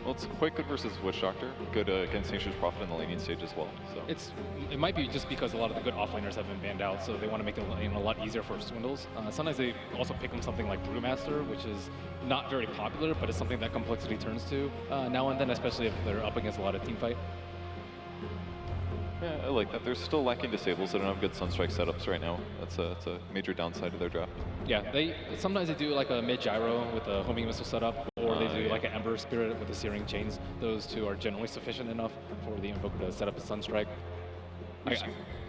Well, it's quite good versus Witch Doctor. Good against Nature's Prophet in the laning stage as well. So it might be just because a lot of the good offlaners have been banned out, so they want to make the lane a lot easier for Swindles. Sometimes they also pick them something like Brewmaster, which is not very popular, but it's something that compLexity turns to now and then, especially if they're up against a lot of team fight. Yeah, I like that. They're still lacking disables. They don't have good Sunstrike setups right now. That's a major downside of their draft. Yeah, sometimes they do like a mid gyro with a homing missile setup, or they do like an Ember Spirit with the Searing Chains. Those two are generally sufficient enough for the Invoker to set up a Sunstrike.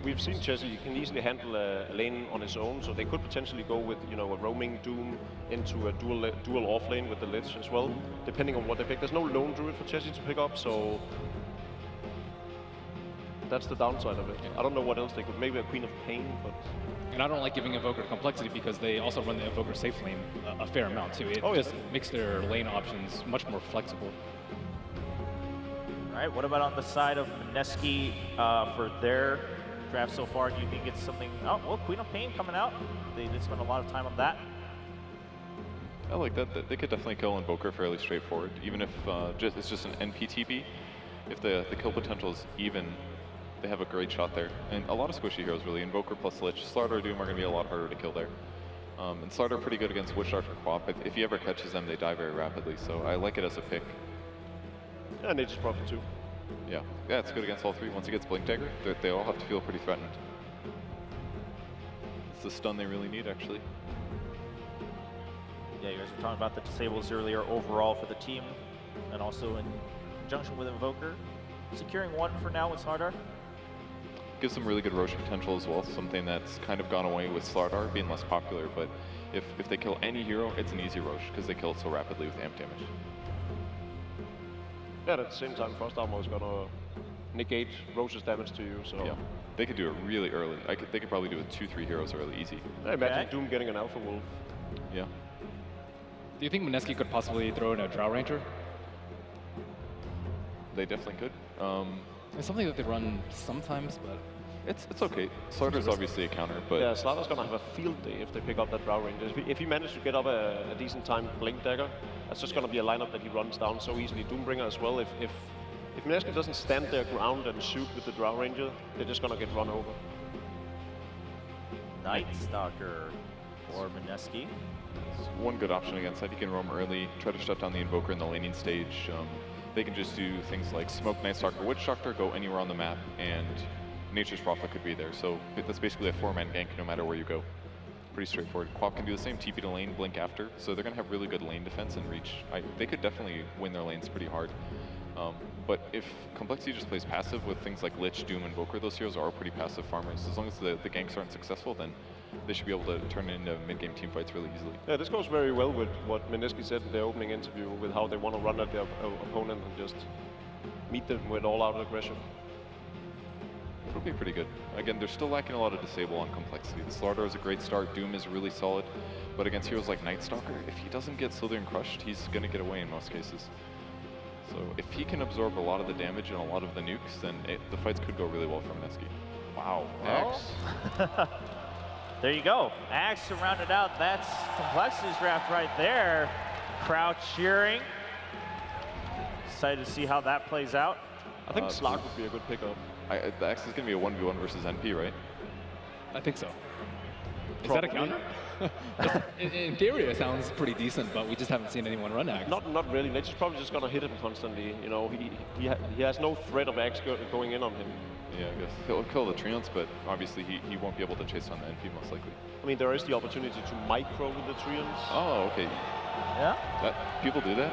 We've seen Chessie can easily handle a lane on his own, so they could potentially go with a roaming Doom into a dual off lane with the Lich as well, depending on what they pick. There's no lone druid for Chessie to pick up, so that's the downside of it. I don't know what else they could. Maybe a Queen of Pain, but. And I don't like giving Invoker compLexity because they also run the Invoker safe lane a fair amount too. It just makes their lane options much more flexible. All right, what about on the side of Mineski for their draft so far? Do you think it's something? Oh, well, Queen of Pain coming out. They did spend a lot of time on that. I like that. They could definitely kill Invoker fairly straightforward, even if it's just an NPTB. If the kill potential is even, they have a great shot there. And a lot of squishy heroes, really. Invoker plus Lich. Slardar Doom are going to be a lot harder to kill there. And Slardar pretty good against Witch Doctor Quap. If he ever catches them, they die very rapidly. So I like it as a pick. Yeah, Nature's Prophet too. Yeah, it's good against all 3. Once he gets Blink Dagger, they all have to feel pretty threatened. It's the stun they really need, actually. Yeah, you guys were talking about the disables earlier overall for the team, and also in conjunction with Invoker. Securing 1 for now with Slardar. Gives some really good Rosh potential as well, something that's kind of gone away with Slardar being less popular, but if they kill any hero, it's an easy Rosh because they kill it so rapidly with amp damage. Yeah, at the same time, Frost Armor is gonna negate Roche's damage to you. So yeah, they could do it really early. They could probably do it 2-3 heroes early, easy. I imagine Doom getting an Alpha Wolf. Yeah. Do you think Mineski could possibly throw in a Drow Ranger? They definitely could. It's something that they run sometimes, but it's okay. Slaughter's obviously a counter, but yeah, Slaughter's gonna have a field day if they pick up that Drow Ranger. If he manages to get up a decent time Blink Dagger, that's just gonna be a lineup that he runs down so easily. Doombringer as well. If Mineski doesn't stand their ground and shoot with the Drow Ranger, they're just gonna get run over. Night Stalker for Mineski. It's one good option against that. He can roam early, try to shut down the Invoker in the laning stage. They can just do things like smoke Night Stalker, Witch Doctor, go anywhere on the map, and Nature's Prophet could be there. So that's basically a 4-man gank no matter where you go. Pretty straightforward. Quap can do the same, TP to lane, blink after. So they're going to have really good lane defense and reach. They could definitely win their lanes pretty hard. But if compLexity just plays passive with things like Lich, Doom, Invoker, those heroes are pretty passive farmers. As long as the ganks aren't successful, then they should be able to turn it into mid-game teamfights really easily. Yeah, this goes very well with what Mineski said in the opening interview with how they want to run at their opponent and just meet them with all-out aggression. It'll be pretty good. Again, they're still lacking a lot of disable on compLexity. The Slaughter is a great start, Doom is really solid, but against heroes like Night Stalker, if he doesn't get Slithereen crushed, he's going to get away in most cases. So if he can absorb a lot of the damage and a lot of the nukes, then the fights could go really well for Mineski. Wow. Axe. There you go. Axe to round it out. That's compLexity's draft right there. Crowd cheering. Excited to see how that plays out. I think Slark would be a good pickup. The Axe is going to be a 1v1 versus NP, right? I think so. Is that a counter? In theory, it sounds pretty decent, but we just haven't seen anyone run Axe. Not really. Nature's probably just gonna hit him constantly. You know, he has no threat of Axe going in on him. Yeah, I guess he'll kill the Treants, but obviously he won't be able to chase on the NP most likely. I mean, there is the opportunity to micro with the Treants. Oh, okay. Yeah. People do that.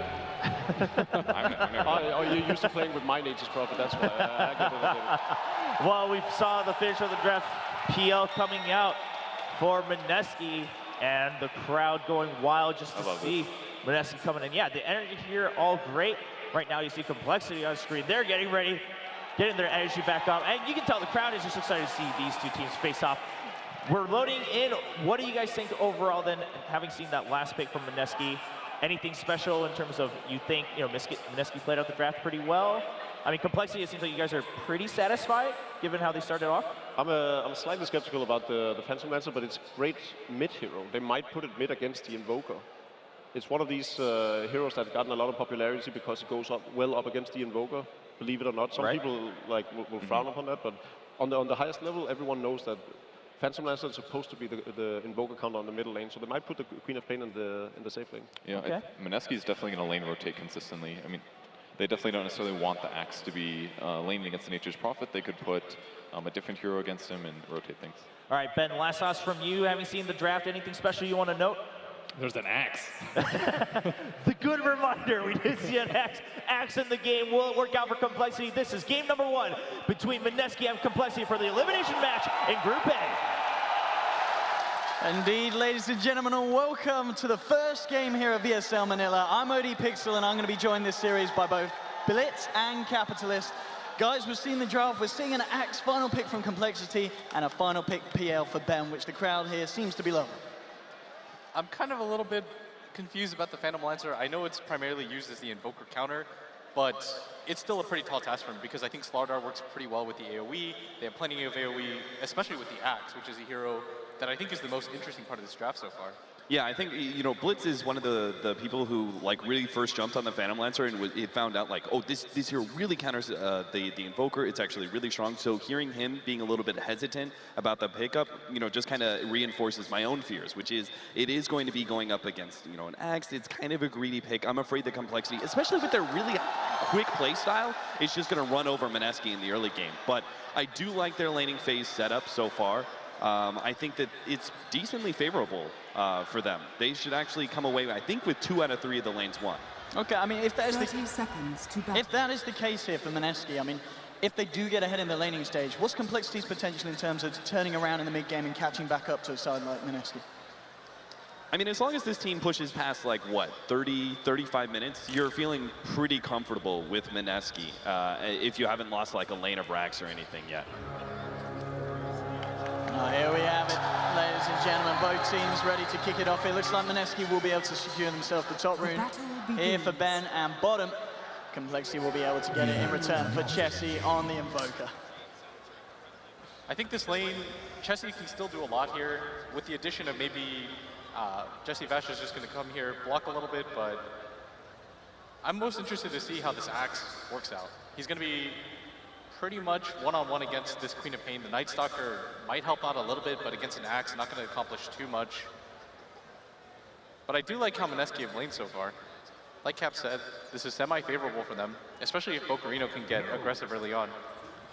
You're used to playing with my Nature's Prophet. That's why. I get it. Well, we saw the finish of the draft. PL coming out for Mineski, and the crowd going wild just to see Mineski coming in. Yeah, the energy here, all great. Right now you see compLexity on screen. They're getting ready, getting their energy back up. And you can tell the crowd is just excited to see these two teams face off. We're loading in. What do you guys think overall then, having seen that last pick from Mineski? Anything special in terms of you think, Mineski played out the draft pretty well? I mean, compLexity, it seems like you guys are pretty satisfied given how they started off. I'm slightly skeptical about the Phantom Lancer, but it's great mid hero. They might put it mid against the Invoker. It's one of these heroes that's gotten a lot of popularity because it goes well up against the Invoker. Believe it or not, some people will frown upon that, but on the highest level, everyone knows that Phantom Lancer is supposed to be the Invoker counter on the middle lane, so they might put the Queen of Pain in the safe lane. Yeah, okay. Mineski is definitely going to lane rotate consistently. I mean, they definitely don't necessarily want the Axe to be laning against the Nature's Prophet. They could put a different hero against him and rotate things. All right, Ben, last thoughts from you. Having seen the draft, anything special you want to note? There's an Axe. The good reminder, we did see an Axe in the game. Will it work out for compLexity? This is game number 1 between Mineski and compLexity for the elimination match in Group A. Indeed, ladies and gentlemen, and welcome to the first game here at ESL Manila. I'm OD Pixel, and I'm going to be joined this series by both Blitz and Capitalist. Guys, we've seen the draft. We're seeing an Axe final pick from compLexity and a final pick PL for Ben, which the crowd here seems to be loving. I'm kind of a little bit confused about the Phantom Lancer. I know it's primarily used as the Invoker counter, but it's still a pretty tall task for him because I think Slardar works pretty well with the AoE. They have plenty of AoE, especially with the Axe, which is a hero that I think is the most interesting part of this draft so far. Yeah, I think, Blitz is one of the people who, really first jumped on the Phantom Lancer and it found out, this hero really counters the Invoker. It's actually really strong. So hearing him being a little bit hesitant about the pickup, just kind of reinforces my own fears, which is it is going to be going up against, an Axe. It's kind of a greedy pick. I'm afraid the compLexity, especially with their really quick play style, is just going to run over Mineski in the early game. But I do like their laning phase setup so far. I think that it's decently favorable for them. They should actually come away, I think, with 2 out of 3 of the lanes won. Okay, I mean, if that is if that is the case here for Mineski, I mean, if they do get ahead in the laning stage, what's compLexity's potential in terms of turning around in the mid game and catching back up to a side like Mineski? I mean, as long as this team pushes past, like, what, 30, 35 minutes, you're feeling pretty comfortable with Mineski if you haven't lost, like, a lane of racks or anything yet. Here we have it, ladies and gentlemen. Both teams ready to kick it off. It looks like Mineski will be able to secure themselves the top rune here for Ben, and bottom, compLexity will be able to get it in return for Chessie on the Invoker. I think this lane, Chessie can still do a lot here with the addition of maybe Jesse Vash is just going to come here, block a little bit, but I'm most interested to see how this Axe works out. He's going to be pretty much one-on-one against this Queen of Pain. The Night Stalker might help out a little bit, but against an Axe, not going to accomplish too much. But I do like how Mineski have laned so far. Like Cap said, this is semi-favorable for them, especially if Bocarino can get aggressive early on.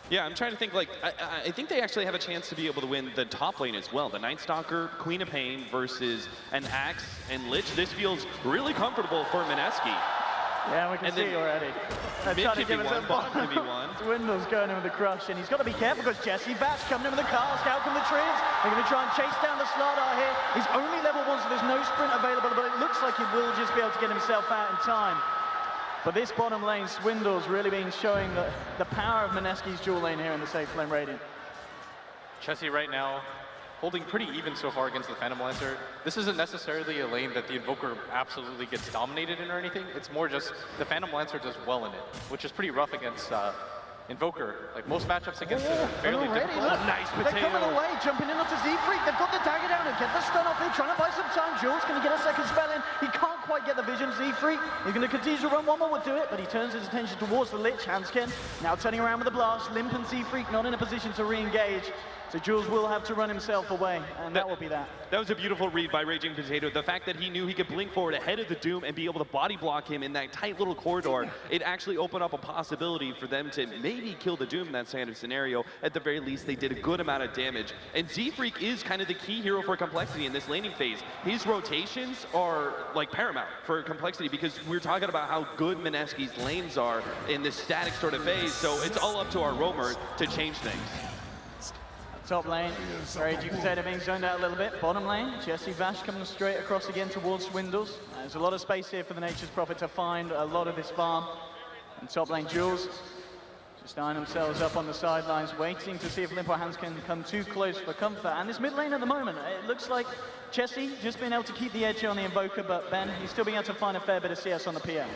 Yeah, I'm trying to think, like, I think they actually have a chance to be able to win the top lane as well. The Night Stalker, Queen of Pain versus an Axe and Lich. This feels really comfortable for Mineski. Yeah, we can see already. Mid could be one, bottom could be one. Swindle's going in with the crush, and he's got to be careful because Jesse Vash coming in with the cast out from the trees. They're going to try and chase down the Slardar here. He's only level 1, so there's no sprint available, but it looks like he will just be able to get himself out in time. But this bottom lane, Swindle's really been showing the power of Mineski's dual lane here in the Safe Flame Radiant. Chessie right now holding pretty even so far against the Phantom Lancer. This isn't necessarily a lane that the Invoker absolutely gets dominated in or anything. It's more just the Phantom Lancer does well in it, which is pretty rough against Invoker. Like most matchups against it are fairly difficult. Look, nice they're potato. coming away, jumping in onto Z-Freak. They've got the dagger down and get the stun off. They're trying to buy some time. Jules going to get a second spell in. He can't quite get the vision. Z-Freak, he's going to continue to run. One more would do it, but he turns his attention towards the Lich. Hanskin now turning around with a blast. Limp and Z-Freak not in a position to re-engage. So Jules will have to run himself away, and that will be that. That was a beautiful read by Raging Potato. The fact that he knew he could blink forward ahead of the Doom and be able to body block him in that tight little corridor, it actually opened up a possibility for them to maybe kill the Doom in that kind of scenario. At the very least, they did a good amount of damage. And Z-Freak is kind of the key hero for compLexity in this laning phase. His rotations are like paramount for compLexity because we're talking about how good Mineski's lanes are in this static sort of phase. So it's all up to our roamer to change things. Top lane, Raging Potato being zoned out a little bit. Bottom lane, Jesse Vash coming straight across again towards Swindles. There's a lot of space here for the Nature's Prophet to find a lot of this farm. And top lane, Jules just eyeing themselves up on the sidelines, waiting to see if Limp or Hans can come too close for comfort. And this mid lane at the moment, it looks like Chessie just being able to keep the edge on the Invoker, but Ben, he's still being able to find a fair bit of CS on the PM.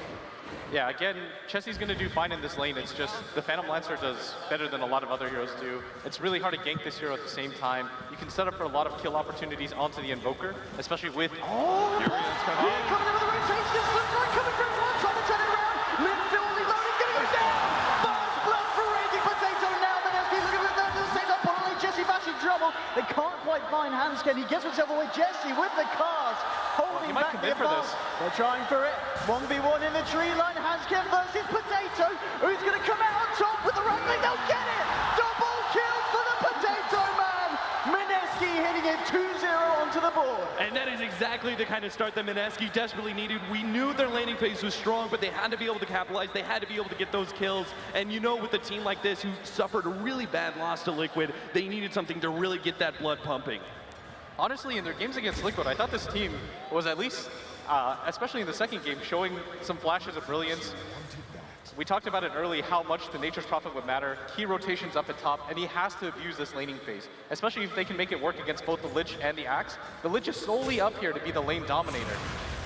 Yeah, again, Chessie's going to do fine in this lane. It's just the Phantom Lancer does better than a lot of other heroes do. It's really hard to gank this hero at the same time. You can set up for a lot of kill opportunities onto the Invoker, especially with Coming in with the rotation, Slipknot coming from one, trying to turn it around. Limp still only loading, getting him down. First blood for Raging Potato now. Mineski looking at the same time, probably Jesse Vash in trouble. They can't quite find Hanskin. He gets himself away. Jesse with the cars, holding back the advance. They're trying for it. 1v1 in the tree line. Hanskin versus Potato. Who's going to come out on top with the right thing? They'll get it. Double kill for the Potato Man. Mineski hitting it 2-0 onto the board. And that is exactly the kind of start that Mineski desperately needed. We knew their laning phase was strong, but they had to be able to capitalize. They had to be able to get those kills. And you know, with a team like this who suffered a really bad loss to Liquid, they needed something to really get that blood pumping. Honestly, in their games against Liquid, I thought this team was at least, especially in the second game, showing some flashes of brilliance. We talked about it early, how much the Nature's Prophet would matter. Key rotations up at top, and he has to abuse this laning phase, especially if they can make it work against both the Lich and the Axe. The Lich is solely up here to be the lane dominator.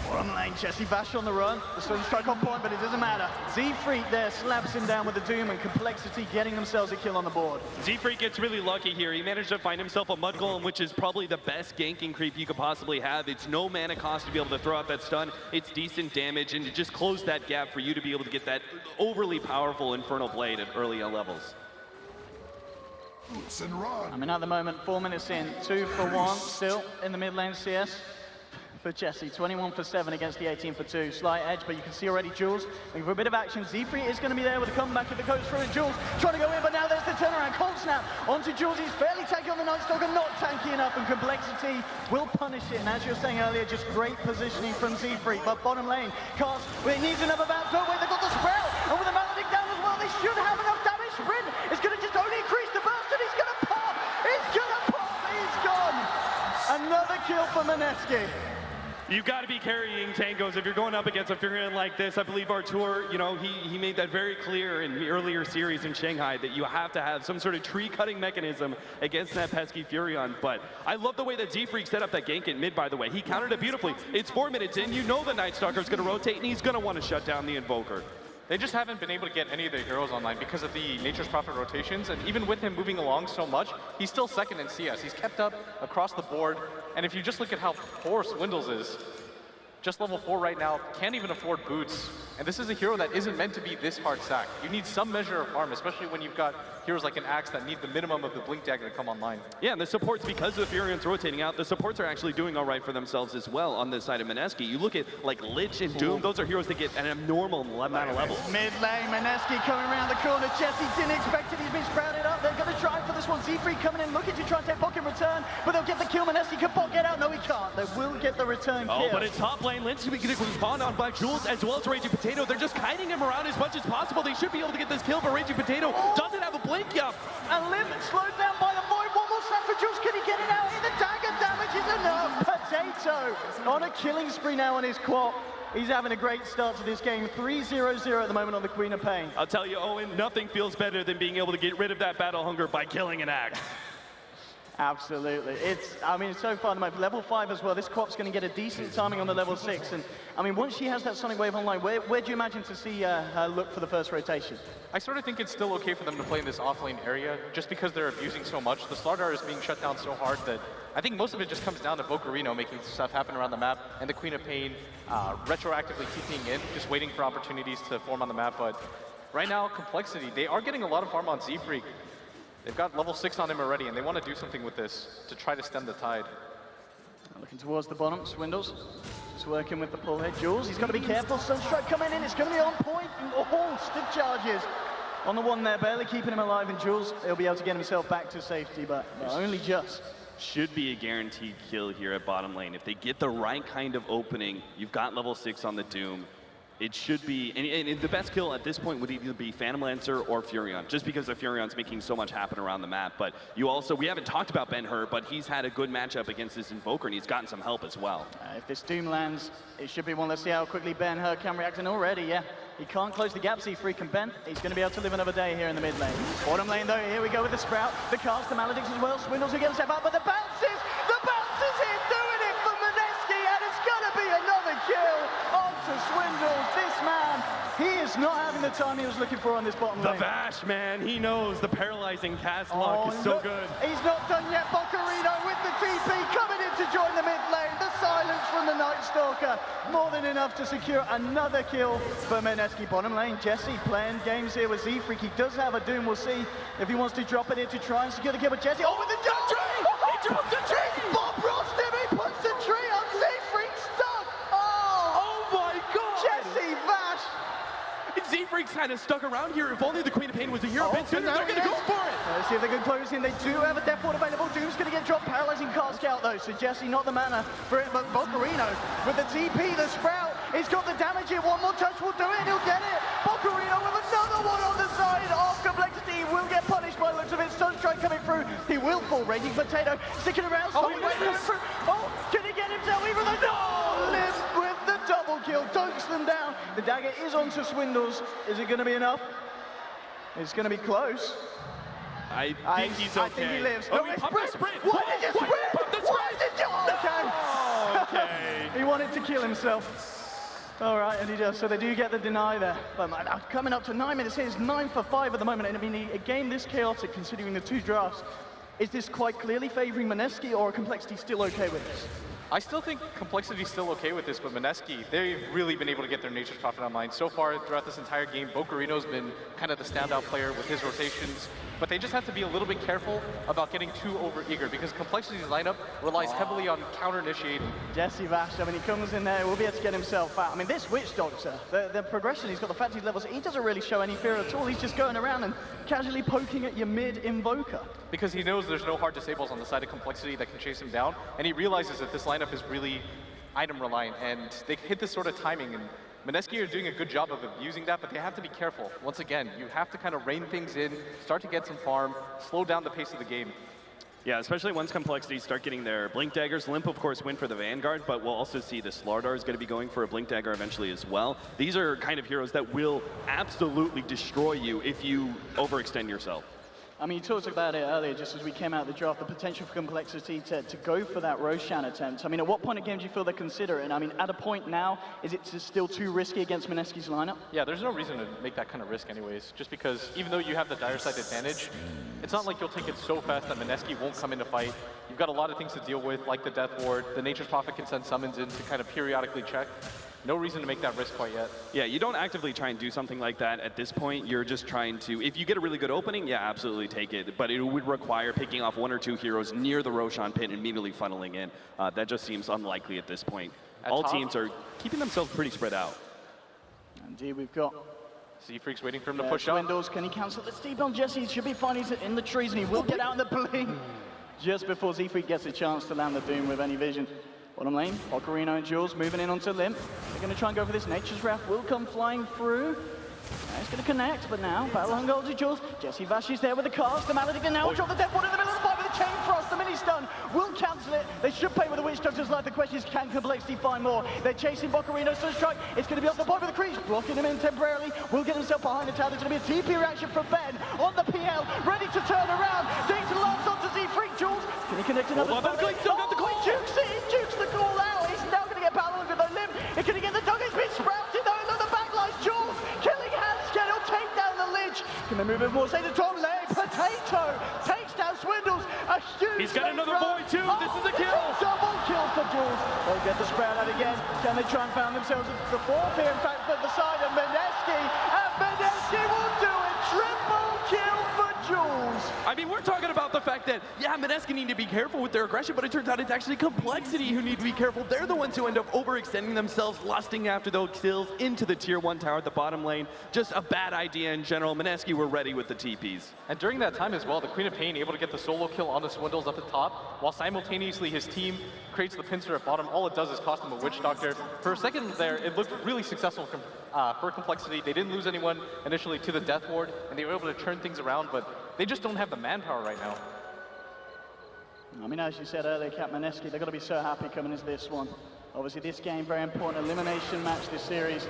Bottom lane, Jesse Vash on the run. The Stone Strike on point, but it doesn't matter. Z-Freak there slaps him down with the Doom, and compLexity getting themselves a kill on the board. Z-Freak gets really lucky here. He managed to find himself a Mud Golem, which is probably the best ganking creep you could possibly have. It's no mana cost to be able to throw out that stun. It's decent damage, and to just close that gap for you to be able to get that overly powerful Infernal Blade at early levels. I mean, at the moment, 4 minutes in, 2 for 1, still in the mid lane CS. For Chessie, 21 for 7 against the 18 for 2. Slight edge, but you can see already Jules looking for a bit of action. Z-Freak is going to be there with a comeback if it goes through, and Jules trying to go in, but now there's the turnaround. Cold snap onto Jules. He's fairly tanky on the Night Stalker, not tanky enough, and compLexity will punish it. And as you were saying earlier, just great positioning from Z-Freak. But bottom lane, Cast, well, it needs another bounce. Oh wait, they've got the Sprout, and with the Maledict down as well, they should have enough damage. Sprint is going to just only increase the burst, and he's going to pop. He's going to pop. He's gone. Another kill for Mineski. You've got to be carrying tangos if you're going up against a Furion like this. I believe Artur, you know, he made that very clear in the earlier series in Shanghai that you have to have some sort of tree-cutting mechanism against that pesky Furion. But I love the way that Z-Freak set up that gank in mid, by the way. He countered it beautifully. It's 4 minutes in. You know the Night Stalker's going to rotate, and he's going to want to shut down the Invoker. They just haven't been able to get any of their heroes online because of the Nature's Prophet rotations, and even with him moving along so much, he's still second in CS. He's kept up across the board, and if you just look at how poor Swindles is, just level 4 right now, can't even afford boots. And this is a hero that isn't meant to be this hard sack. You need some measure of farm, especially when you've got heroes like an Axe that need the minimum of the Blink Dagger to come online. Yeah, and the supports, because the Furion's rotating out, the supports are actually doing all right for themselves as well on this side of Mineski. You look at like Lich and Doom, those are heroes that get an abnormal amount of levels. Mid lane, Mineski coming around the corner. Jesse didn't expect it, he's been sprouted up. They're going to try for this one. Z-Freak coming in, looking to try and take Bok in return, but they'll get the kill. Mineski can Bok get out? No, he can't. They will get the return kill. Oh, but in top lane, Lynch is going to respond on by Jules as well as Raging Potato. They're just kiting him around as much as possible. They should be able to get this kill, but Raging Potato doesn't have a blink yet. And Lim slowed down by the Void. One more shot for Jules. Can he get it out? The dagger damage is enough. Potato on a killing spree now on his quad. He's having a great start to this game. 3-0-0 at the moment on the Queen of Pain. I'll tell you, Owen, nothing feels better than being able to get rid of that battle hunger by killing an Axe. Absolutely. It's so far, level 5 as well. This Quap's going to get a decent timing on the level 6. And I mean, once she has that Sonic Wave online, where do you imagine to see her look for the first rotation? I sort of think it's still okay for them to play in this offlane area, just because they're abusing so much. The Slardar is being shut down so hard that I think most of it just comes down to Bocarino making stuff happen around the map, and the Queen of Pain retroactively TPing in, just waiting for opportunities to form on the map. But right now, compLexity, they are getting a lot of farm on Z-Freak. They've got level 6 on him already, and they want to do something with this to try to stem the tide. Looking towards the bottom, Swindles. Just working with the pull head. Jules, he's got to be careful. Sunstrike coming in, it's going to be on point. Oh, stiff charges on the one there, barely keeping him alive. And Jules, he'll be able to get himself back to safety, but only just. Should be a guaranteed kill here at bottom lane. If they get the right kind of opening, you've got level 6 on the Doom. It should be, and the best kill at this point would either be Phantom Lancer or Furion, just because the Furion's making so much happen around the map. But you also, we haven't talked about Ben-Hur, but he's had a good matchup against this Invoker, and he's gotten some help as well. If this Doom lands, it should be one. Let's see how quickly Ben-Hur can react, and already, yeah. He can't close the gap, Z-Freak and Ben. He's going to be able to live another day here in the mid lane. Bottom lane, though, here we go with the Sprout, the cast, the Maledicts as well. Swindles who get a step up, but the bounces here doing it for Mineski, and it's going to be another kill onto Swindles. This man, he is not having the time he was looking for on this bottom lane. The Vash, man, he knows the paralyzing cast lock is so good. He's not done yet. Bocarino with the TP coming in to join the mid lane. The silence from the Night Stalker, more than enough to secure another kill for Mineski. Bottom lane, Jesse playing games here with Z-Freak. He does have a Doom. We'll see if he wants to drop it in to try and secure the kill. But Jesse, with the jump tree! He dropped the tree! Bob Ross, he puts the tree on Z-Freak stuck! Oh my God! Jesse Vash! Z-Freak's kind of stuck around here. If only the Queen of Pain was a hero a bit sooner, they're going to go for it. Let's see if they can close in. They do have a Death Ward available. Doom's going to get dropped. Paralyzing cast out though, so Jesse not the mana for it, but Bocarino with the TP, the Sprout. He's got the damage here. One more touch will do it, and he'll get it. Bocarino with another one on the side of compLexity. He will get punished by the looks of it. Sunstrike coming through. He will fall. Raging Potato sticking around. Coming through. Oh, can he get himself even though? No! Live with the double kill. Dunks them down. The dagger is onto Swindles. Is it going to be enough? It's going to be close. I think he's okay. I think he lives. Oh, he popped the sprint. Why did you sprint? Why did you? Oh, okay. He wanted to kill himself. All right, and he does. So they do get the deny there. But coming up to 9 minutes here, it's 9 for 5 at the moment. And I mean, a game this chaotic, considering the two drafts, is this quite clearly favoring Mineski, or are compLexity still okay with this? I still think compLexity's still okay with this, but Mineski, they've really been able to get their Nature's Prophet online. So far, throughout this entire game, Bocarino's been kind of the standout player with his rotations, but they just have to be a little bit careful about getting too overeager, because compLexity's lineup relies heavily on counter-initiating. Jesse Vash, when he comes in there, will be able to get himself out. I mean, this Witch Doctor, the progression, he's got the fatty levels, he doesn't really show any fear at all. He's just going around and casually poking at your mid-invoker. Because he knows there's no hard disables on the side of compLexity that can chase him down, and he realizes that this lineup is really item reliant, and they hit this sort of timing, and Mineski are doing a good job of abusing that, but they have to be careful. Once again, you have to kind of rein things in, start to get some farm, slow down the pace of the game. Yeah, especially once compLexity start getting their Blink Daggers. Limp, of course, win for the Vanguard, but we'll also see the Slardar is going to be going for a Blink Dagger eventually as well. These are kind of heroes that will absolutely destroy you if you overextend yourself. I mean, you talked about it earlier, just as we came out of the draft, the potential for compLexity to go for that Roshan attempt. I mean, at what point in game do you feel they're considering? I mean, at a point now, is it still too risky against Mineski's lineup? Yeah, there's no reason to make that kind of risk anyways, just because even though you have the dire side advantage, it's not like you'll take it so fast that Mineski won't come in to fight. You've got a lot of things to deal with, like the Death Ward. The Nature's Prophet can send summons in to kind of periodically check. No reason to make that risk quite yet. Yeah, you don't actively try and do something like that at this point. You're just trying to, if you get a really good opening, yeah, absolutely take it. But it would require picking off 1 or 2 heroes near the Roshan pit and immediately funneling in. That just seems unlikely at this point. All teams are keeping themselves pretty spread out. Indeed, we've got Z-Freak's waiting for him to push up. Windows, can he cancel the steep on Jesse? He should be fine, he's in the trees and he will get out in the blink. Just before Z-Freak gets a chance to land the Doom with any vision. Bottom lane, Ocarina and Jules moving in onto Limp. They're going to try and go for this. Nature's Wrath will come flying through. It's going to connect, but now, battle on goal to Jules. Jesse Vash is there with the cast. The Malady can now drop the Death Ward in the middle of the fight with the Chain Frost. The mini stun will cancel it. They should pay with the Witch Doctor's life. The question is, can compLexity find more? They're chasing Ocarina, so strike. It's going to be off the point with the crease, blocking him in temporarily. Will get himself behind the tower. There's going to be a TP reaction from Ben on the PL, ready to turn around. Data lands onto Z-Freak. Jules, can he connect another? Still got the call. Jukes it. Jukes the call out. He's now going to get battle with the Limp. It's going to get the dog. It's been sprouted though. Look, the backline's Jules. Killing hands. He'll take down the Lich. Can they move it more? Say the top lane. Potato takes down Swindles. A huge. He's got another boy too. This is a kill. Double kill for Jules. They'll get the sprout out again. Can they try and found themselves the fourth here? In fact, for the side of Mineski. And Mineski will do it. Triple kill for Jules. I mean, we're talking about the fact that, yeah, Mineski need to be careful with their aggression, but it turns out it's actually compLexity who need to be careful. They're the ones who end up overextending themselves, lusting after those kills into the tier 1 tower at the bottom lane. Just a bad idea in general. Mineski were ready with the TPs. And during that time as well, the Queen of Pain able to get the solo kill on the Swindles up at top, while simultaneously his team creates the pincer at bottom. All it does is cost them a Witch Doctor. For a second there, it looked really successful for compLexity. They didn't lose anyone initially to the Death Ward, and they were able to turn things around, but they just don't have the manpower right now. I mean, as you said earlier, Cap Mineski, they're going to be so happy coming into this one. Obviously, this game, very important elimination match this series.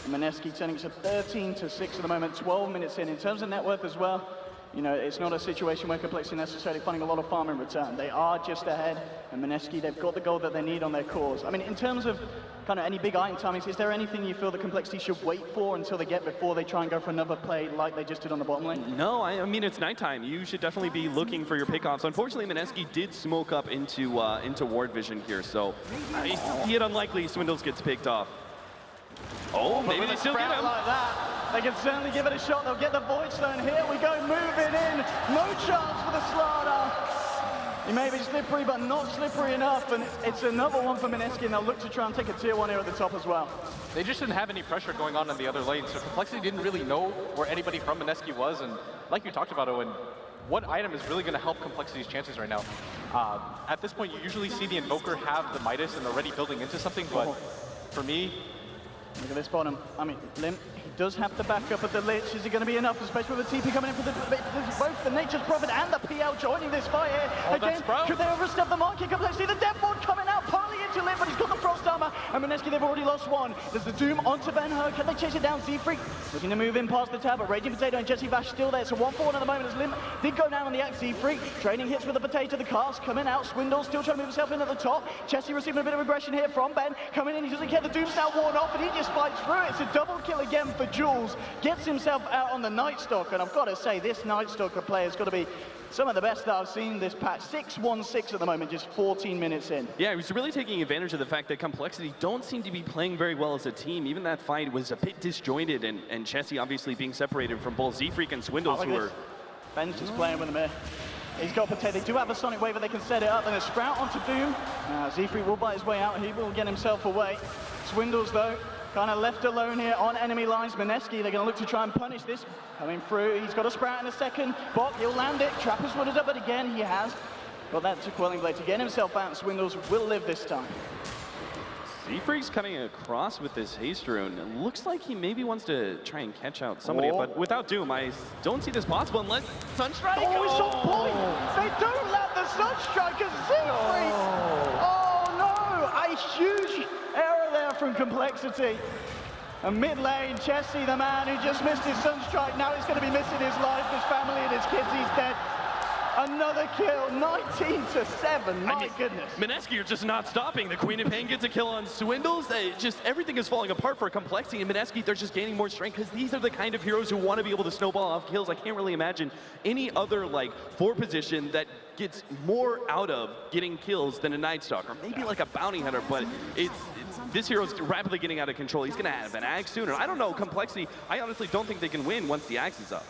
And Mineski turning to 13-6 at the moment, 12 minutes in. In terms of net worth as well, you know, it's not a situation where compLexity are necessarily finding a lot of farm in return. They are just ahead, and Mineski, they've got the gold that they need on their cause. I mean, in terms of kind of any big item timings, is there anything you feel that compLexity should wait for until they get before they try and go for another play like they just did on the bottom lane? No, I mean, it's nighttime. You should definitely be looking for your pickoffs. Unfortunately, Mineski did smoke up into Ward Vision here, so I see it unlikely Swindles gets picked off. Oh, maybe they still get him. Like that. They can certainly give it a shot. They'll get the Void Stone. Here we go, moving in. No chance for the Slardar. He may be slippery, but not slippery enough. And it's another one for Mineski, and they'll look to try and take a tier 1 here at the top as well. They just didn't have any pressure going on in the other lane, so compLexity didn't really know where anybody from Mineski was. And like you talked about, Owen, what item is really going to help compLexity's chances right now? At this point, you usually see the Invoker have the Midas and already building into something, but for me, look at this bottom. I mean, Limp, he does have to back up at the Lich. Is it going to be enough, especially with the TP coming in for both the Nature's Prophet and the PL joining this fight here? Again, could they overstep the market? CompLexity, the Death Ward coming out, partly into Limp, but he's got the Frost Armor. And Mineski, they've already lost one. There's the Doom onto Ben Hur. Can they chase it down? Z-Freak looking to move in past the tower, but Raging Potato and Jesse Vash still there. So 1-for-1 at the moment as Limp did go down on the axe. Z-Freak trading hits with the Potato, the cast coming out. Swindle still trying to move himself in at the top. Jesse receiving a bit of aggression here from Ben. Coming in, he doesn't care. The Doom's now worn off, and he just fights through it. It's a double kill again for Jules. Gets himself out on the Night Stalker, and I've got to say, this Night Stalker player has got to be some of the best that I've seen this patch. 6-1-6 at the moment, just 14 minutes in. Yeah, he was really taking advantage of the fact that compLexity don't seem to be playing very well as a team. Even that fight was a bit disjointed, and Chessie obviously being separated from both Z-Freak and Swindles, who are... Ben's just playing with him here. He's got Potato. They do have a Sonic Wave, but they can set it up. And a Sprout onto Doom. Z-Freak will bite his way out. He will get himself away. Swindles, though, kind of left alone here on enemy lines. Mineski, they're going to look to try and punish this. Coming through, he's got a Sprout in a second. Bot, he'll land it. Trapper's wooded up, but again, he has got that to Quelling Blade to get himself out, and Swindles will live this time. Z-Freak's coming across with this haste rune. It looks like he maybe wants to try and catch out somebody, but without Doom, I don't see this possible unless Sunstrike. Oh, it's on point! They don't land the compLexity. And mid lane, Jesse, the man who just missed his Sunstrike, now he's going to be missing his life, his family and his kids, he's dead. Another kill, 19-7, my goodness. Mineski are just not stopping. The Queen of Pain gets a kill on Swindles. Just everything is falling apart for compLexity, and Mineski, they're just gaining more strength because these are the kind of heroes who want to be able to snowball off kills. I can't really imagine any other like 4 position that gets more out of getting kills than a Night Stalker. Maybe like a Bounty Hunter, but this hero's rapidly getting out of control. He's gonna have an Axe soon, and I don't know, compLexity, I honestly don't think they can win once the Axe is up.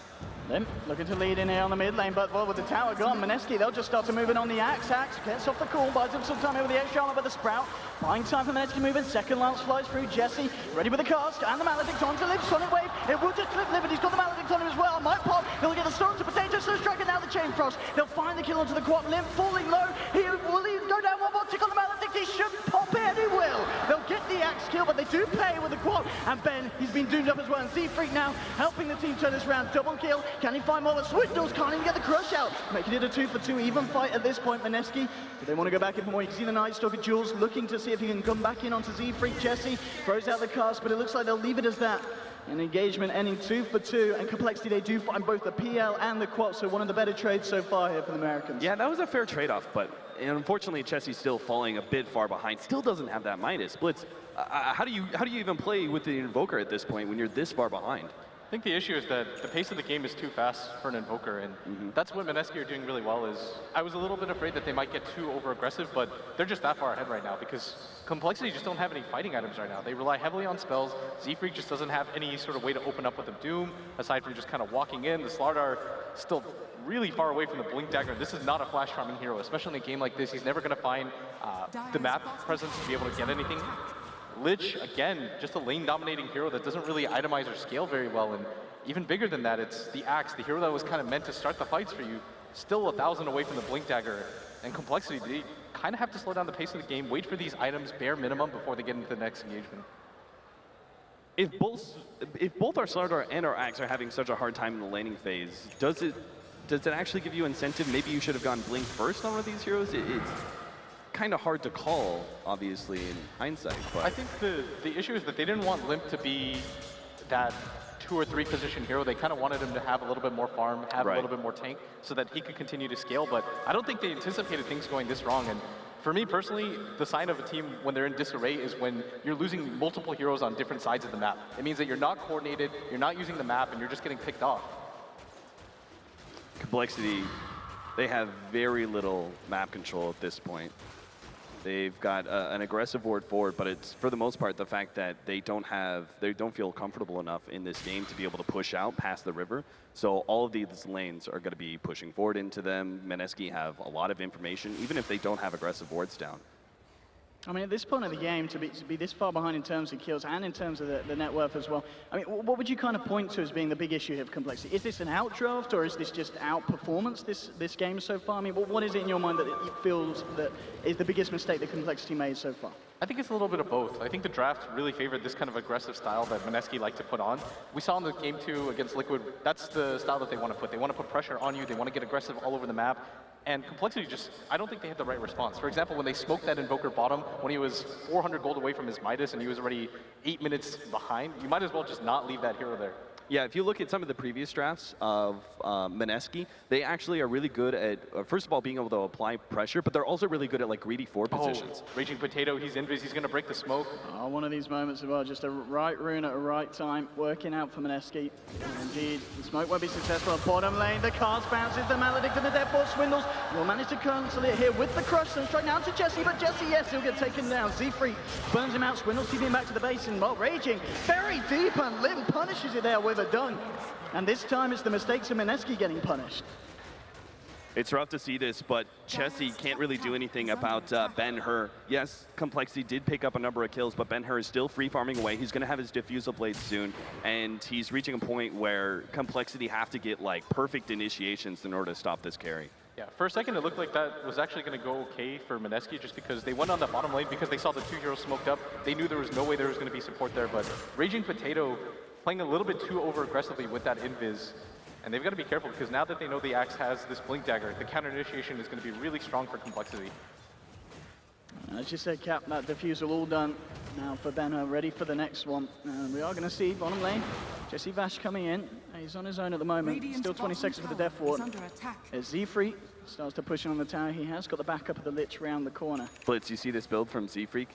Limp looking to lead in here on the mid lane, but well, with the tower gone, Mineski, they'll just start to move in on the Axe. Axe gets off the call, buys him some time here with the extra armor, but the Sprout buying time for Mineski moving. Second lance flies through Jesse, ready with the cast, and the Maledict on to Live. Sonic Wave, it will just clip Live, but he's got the Maledict on him as well. Might pop, he'll get the storm to Potato, so strike, and now the Chain Frost. They'll find the kill onto the quad. Limp falling low, will he go down one more tick on the Maledict? He should pop it, and he will. They'll get the Axe kill, but they do pay with the quad. And Ben, he's been doomed up as well, and Z-Freak now helping the team turn this around. Double kill, can he find more? Swindles can't even get the crush out, making it a 2-for-2 even fight at this point. Mineski, do they want to go back in for more? You can see the Night Stalker Jules looking to see if he can come back in onto Z-Freak. Jesse throws out the cast, but it looks like they'll leave it as that. An engagement ending 2-for-2, and compLexity, they do find both the PL and the quad, so one of the better trades so far here for the Americans. Yeah, that was a fair trade-off, but unfortunately, Jesse's still falling a bit far behind. Still doesn't have that Midas. Blitz, how do you even play with the Invoker at this point when you're this far behind? I think the issue is that the pace of the game is too fast for an Invoker, and that's what Mineski are doing really well. Is I was a little bit afraid that they might get too over-aggressive, but they're just that far ahead right now because compLexity just don't have any fighting items right now. They rely heavily on spells. Z-Freak just doesn't have any sort of way to open up with the Doom, aside from just kind of walking in. The Slardar still really far away from the Blink Dagger. This is not a flash farming hero, especially in a game like this. He's never going to find the map presence to be able to get anything. Lich, again, just a lane-dominating hero that doesn't really itemize or scale very well, and even bigger than that, it's the Axe, the hero that was kind of meant to start the fights for you, still 1,000 away from the Blink Dagger, and compLexity, they kind of have to slow down the pace of the game, wait for these items bare minimum before they get into the next engagement. If both our Slardar and our Axe are having such a hard time in the laning phase, does it actually give you incentive? Maybe you should have gone Blink first on one of these heroes? It's kind of hard to call, obviously, in hindsight. But I think the issue is that they didn't want Limp to be that 2 or 3 position hero. They kind of wanted him to have a little bit more farm, have a little bit more tank, so that he could continue to scale. But I don't think they anticipated things going this wrong. And for me personally, the sign of a team when they're in disarray is when you're losing multiple heroes on different sides of the map. It means that you're not coordinated, you're not using the map, and you're just getting picked off. compLexity, they have very little map control at this point. They've got an aggressive ward forward, but it's for the most part the fact that they don't feel comfortable enough in this game to be able to push out past the river. So all of these lanes are going to be pushing forward into them. Mineski have a lot of information, even if they don't have aggressive wards down. I mean, at this point of the game, to be this far behind in terms of kills and in terms of the net worth as well, I mean, what would you kind of point to as being the big issue here for compLexity? Is this an outdraft, or is this just outperformance this game so far? I mean, what is it in your mind that it feels that is the biggest mistake that compLexity made so far? I think it's a little bit of both. I think the draft really favored this kind of aggressive style that Mineski like to put on. We saw in the game 2 against Liquid, that's the style that they want to put. They want to put pressure on you, they want to get aggressive all over the map. And compLexity just, I don't think they had the right response. For example, when they smoked that Invoker bottom, when he was 400 gold away from his Midas and he was already 8 minutes behind, you might as well just not leave that hero there. Yeah, if you look at some of the previous drafts of Mineski, they actually are really good at, first of all, being able to apply pressure, but they're also really good at like greedy 4 positions. Raging Potato, he's invis, he's going to break the smoke. Oh, one of these moments as well, just a right rune at a right time, working out for Mineski. Indeed, the smoke won't be successful. Bottom lane, the cast bounces, the Maledict and the Death Force Swindles will manage to cancel it here with the crush. And strike now to Jesse, but Jesse, yes, he'll get taken down. Z-Freak burns him out, Swindles TPing back to the base, and well, Raging very deep, and Lim punishes it there with a dunk. And this time it's the mistakes of Mineski getting punished. It's rough to see this, but Jesse can't really do anything about Ben-Hur. Yes, compLexity did pick up a number of kills, but Ben-Hur is still free farming away. He's going to have his Diffusal Blade soon, and he's reaching a point where compLexity have to get like perfect initiations in order to stop this carry. Yeah, for a second it looked like that was actually going to go okay for Mineski just because they went on the bottom lane because they saw the 2 heroes smoked up. They knew there was no way there was going to be support there, but Raging Potato playing a little bit too over-aggressively with that invis. And they've got to be careful because now that they know the Axe has this Blink Dagger, the counter initiation is going to be really strong for compLexity. As you said, Cap, that diffusal all done. Now for Benna, ready for the next one. And we are going to see bottom lane. Jesse Vash coming in. He's on his own at the moment. Still 20 seconds for the Death Ward. As Z-Freak starts to push in on the tower. He has got the backup of the Lich around the corner. Blitz, you see this build from Z-Freak?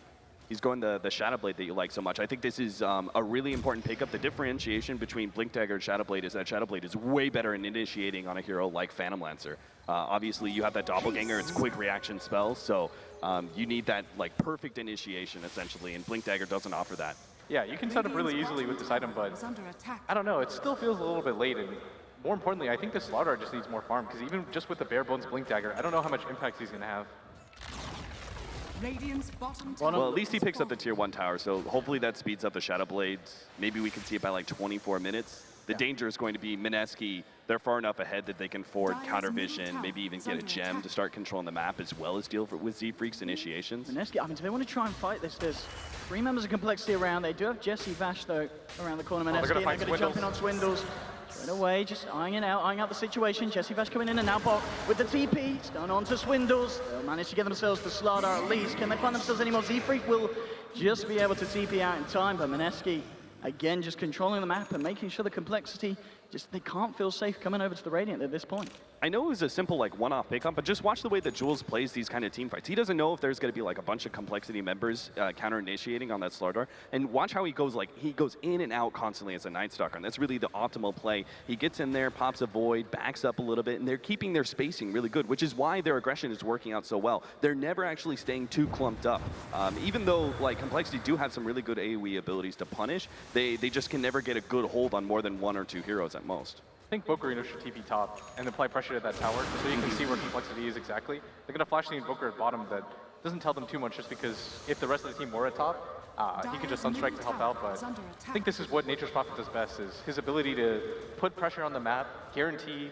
He's going the Shadow Blade that you like so much. I think this is a really important pickup. The differentiation between Blink Dagger and Shadow Blade is that Shadow Blade is way better in initiating on a hero like Phantom Lancer. Obviously, you have that Doppelganger, it's quick reaction spells, so you need that like perfect initiation essentially, and Blink Dagger doesn't offer that. Yeah, you can set up really easily with this item, but I don't know, it still feels a little bit late, and more importantly, I think this Slaughter just needs more farm, because even just with the bare bones Blink Dagger, I don't know how much impact he's going to have. Well, at least he picks up the tier 1 tower, so hopefully that speeds up the Shadow Blades. Maybe we can see it by like 24 minutes. The danger is going to be Mineski. They're far enough ahead that they can forward counter vision, maybe even get a gem to start controlling the map as well as deal with Z-Freak's initiations. Mineski, I mean, do they want to try and fight this? There's 3 members of complexity around. They do have Jesse Vash, though, around the corner. Mineski, they're going to jump in on Swindles. Straight away, just eyeing it out, eyeing out the situation. Jesse Vash coming in and now bot with the TP. It's done on to Swindles. They'll manage to get themselves to Slardar at least. Can they find themselves anymore? Z-Freak will just be able to TP out in time, but Mineski, again, just controlling the map and making sure the complexity, just they can't feel safe coming over to the Radiant at this point. I know it was a simple like one-off pickup, but just watch the way that Jules plays these kind of team fights. He doesn't know if there's going to be like a bunch of complexity members counter-initiating on that Slardar, and watch how he goes in and out constantly as a Night Stalker, and that's really the optimal play. He gets in there, pops a void, backs up a little bit, and they're keeping their spacing really good, which is why their aggression is working out so well. They're never actually staying too clumped up. Even though like complexity do have some really good AoE abilities to punish, they just can never get a good hold on more than 1 or 2 heroes at most. I think Bokarino should TP top and apply pressure to that tower so you can see where complexity is exactly. They're going to flash the Invoker at bottom that doesn't tell them too much just because if the rest of the team were at top, he could just Sunstrike to help out, but I think this is what Nature's Prophet does best, is his ability to put pressure on the map, guarantee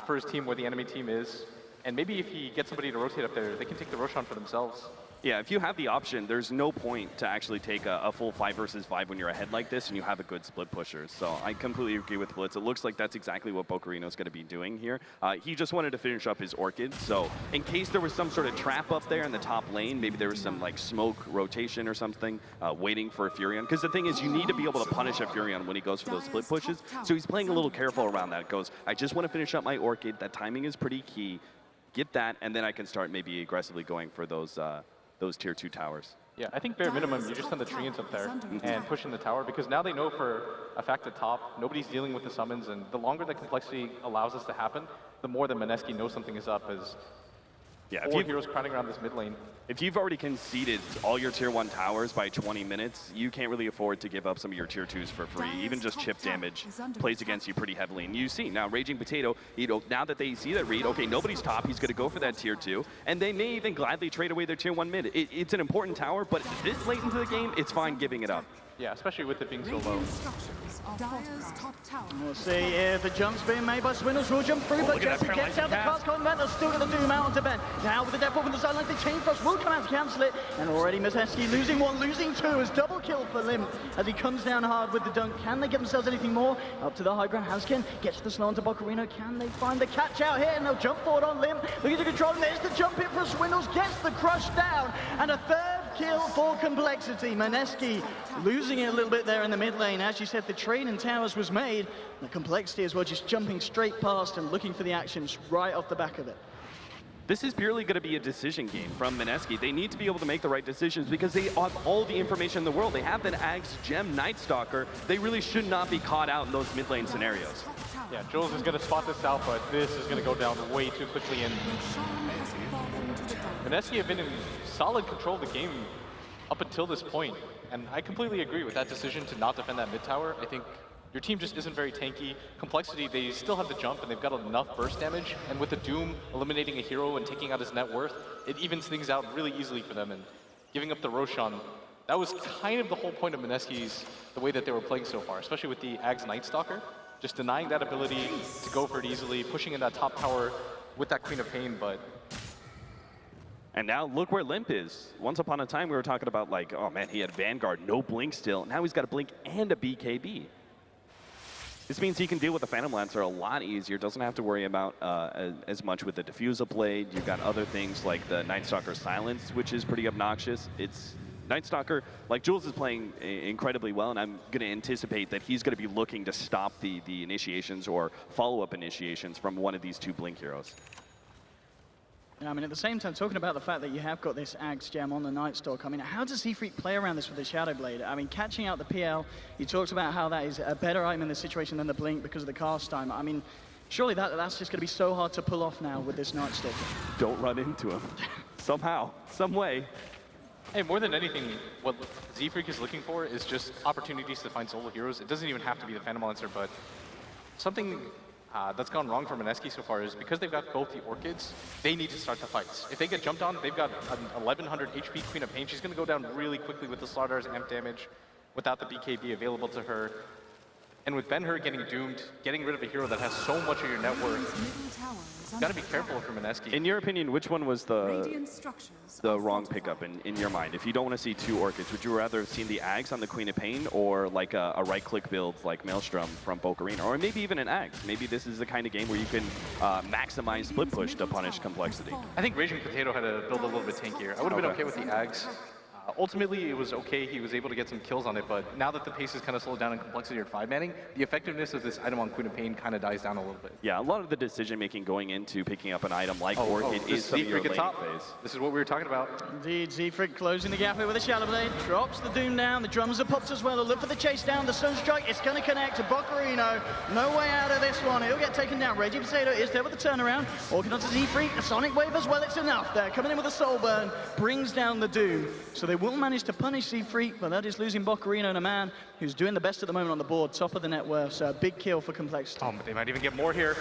for his team where the enemy team is, and maybe if he gets somebody to rotate up there, they can take the Roshan for themselves. Yeah, if you have the option, there's no point to actually take a full 5 versus 5 when you're ahead like this and you have a good split pusher. So I completely agree with Blitz. It looks like that's exactly what Bokarino's going to be doing here. He just wanted to finish up his Orchid, so in case there was some sort of trap up there in the top lane, maybe there was some like smoke rotation or something waiting for a Furion. Because the thing is, you need to be able to punish a Furion when he goes for those split pushes. So he's playing a little careful around that. Goes, I just want to finish up my Orchid. That timing is pretty key. Get that, and then I can start maybe aggressively going for those tier 2 towers. Yeah, I think bare minimum, you just send the Treants up there and push in the tower, because now they know for a fact at top, nobody's dealing with the summons, and the longer that complexity allows this to happen, the more that Mineski knows something is up, as 4 heroes crowding around this mid lane. If you've already conceded all your tier 1 towers by 20 minutes, you can't really afford to give up some of your tier 2s for free. Even just chip damage plays against you pretty heavily. And you see now Raging Potato, now that they see that read, okay, nobody's top, he's going to go for that tier 2, and they may even gladly trade away their tier 1 mid. It's an important tower, but this late into the game, it's fine giving it up. Yeah, especially with it being so low. We'll see if the jump's being made by Swindles. Will jump through, but Jesse gets out the cast combat. They're still going to Doom out onto Ben. Now with the Death Ward from the sideline, the Chain Frost will come out to cancel it. And already Mineski losing 1, losing 2 as double kill for Lim as he comes down hard with the dunk. Can they get themselves anything more? Up to the high ground. Haskin gets the slow onto Bokarino. Can they find the catch out here? And they'll jump forward on Lim. Looking to control him. There's the jump hit for Swindles. Gets the crush down. And a third kill for complexity. Mineski losing it a little bit there in the mid lane. As you said, the trade in towers was made. The complexity as well, just jumping straight past and looking for the actions right off the back of it. This is purely going to be a decision game from Mineski. They need to be able to make the right decisions because they have all the information in the world. They have an Axe Gem Night Stalker. They really should not be caught out in those mid lane scenarios. Yeah, Jules is going to spot this out, but this is going to go down way too quickly. And Mineski have been in solid control of the game up until this point. And I completely agree with that decision to not defend that mid tower. I think your team just isn't very tanky. Complexity, they still have the jump and they've got enough burst damage. And with the Doom eliminating a hero and taking out his net worth, it evens things out really easily for them. And giving up the Roshan, that was kind of the whole point of Mineski's, the way that they were playing so far, especially with the Ags Night Stalker. Just denying that ability to go for it easily, pushing in that top tower with that Queen of Pain, but... And now look where Limp is. Once upon a time we were talking about like, oh man, he had Vanguard, no blink still. Now he's got a blink and a BKB. This means he can deal with the Phantom Lancer a lot easier, doesn't have to worry about as much with the Diffuser Blade. You've got other things like the Night Stalker Silence, which is pretty obnoxious. It's Night Stalker, like Jules is playing incredibly well, and I'm going to anticipate that he's going to be looking to stop the initiations or follow-up initiations from one of these two Blink heroes. Yeah, I mean, at the same time, talking about the fact that you have got this Axe gem on the Night Stalker, I mean, how does Z-Freak play around this with the Shadow Blade? I mean, catching out the PL, you talked about how that is a better item in this situation than the Blink because of the cast time. I mean, surely that's just going to be so hard to pull off now with this Night Stalker. Don't run into him. Somehow, some way. Hey, more than anything, what Z-Freak is looking for is just opportunities to find solo heroes. It doesn't even have to be the Phantom Lancer, but something that's gone wrong for Mineski so far is because they've got both the Orchids, they need to start the fights. If they get jumped on, they've got an 1100 HP Queen of Pain. She's going to go down really quickly with the Slaughter's amp damage without the BKB available to her. And with Ben-Hur getting doomed, getting rid of a hero that has so much of your net worth, you've got to be careful for Mineski. In your opinion, which one was the wrong pickup in your mind? If you don't want to see two Orchids, would you rather have seen the Ags on the Queen of Pain or like a right-click build like Maelstrom from Bokarina? Or maybe even an Ags? Maybe this is the kind of game where you can maximize split push to punish complexity. I think Raging Potato had to build a little bit tankier. I would have been okay with the Ags. Ultimately, it was okay. He was able to get some kills on it, but now that the pace is kind of slowed down in complexity at 5-manning, the effectiveness of this item on Queen of Pain kind of dies down a little bit. Yeah, a lot of the decision-making going into picking up an item like Orchid is some of your lane phase. This is what we were talking about. Indeed, Z-Freak closing the gap here with a Shadow Blade, drops the Doom down, the drums are popped as well, the look for the chase down, the Sunstrike, it's going to connect to Bokarino. No way out of this one, he'll get taken down. Raging Potato is there with the turnaround, walking onto Z-Freak, a Sonic Wave as well, it's enough there. Coming in with a Soul Burn, brings down the Doom. So they will manage to punish Z-Freak, but that is losing Bokarino and a man who's doing the best at the moment on the board, top of the net worth, so a big kill for complexity. But they might even get more here.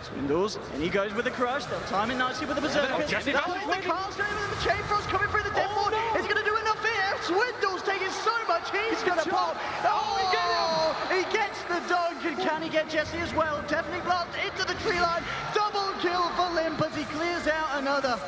Swindles, and he goes with the crush, they'll time it nicely with the Berserker. Oh, Jesse, that was the Carl's doing with the Chain Frost coming through the deadboard. Is he going to do enough here? Swindles taking so much, he's going to pop. He gets the dunk, and can he get Jesse as well? Definitely blocked into the tree line. Double kill for Limp as he clears out another.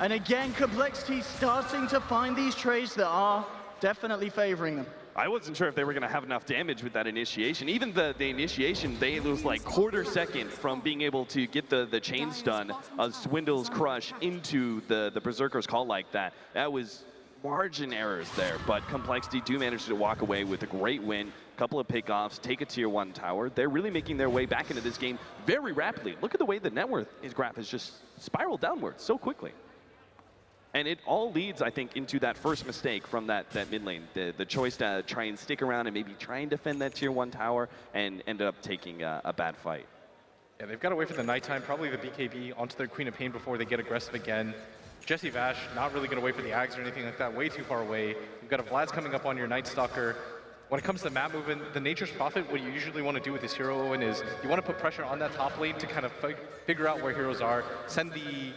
And again, complexity starting to find these trades that are definitely favoring them. I wasn't sure if they were going to have enough damage with that initiation. Even the initiation, they lose like quarter second from being able to get the chain stun of Swindle's Crush into the Berserker's Call like that. That was margin errors there, but complexity do manage to walk away with a great win. Couple of pickoffs, take a tier 1 tower. They're really making their way back into this game very rapidly. Look at the way the net worth graph has just spiraled downwards so quickly. And it all leads, I think, into that first mistake from that mid lane. The choice to try and stick around and maybe try and defend that tier 1 tower and ended up taking a bad fight. Yeah, they've got to wait for the nighttime, probably the BKB onto their Queen of Pain before they get aggressive again. Jesse Vash, not really going to wait for the Ags or anything like that, way too far away. You've got a Vlad's coming up on your Night Stalker. When it comes to map movement, the Nature's Prophet, what you usually want to do with this hero, Owen, is you want to put pressure on that top lane to kind of figure out where heroes are, send the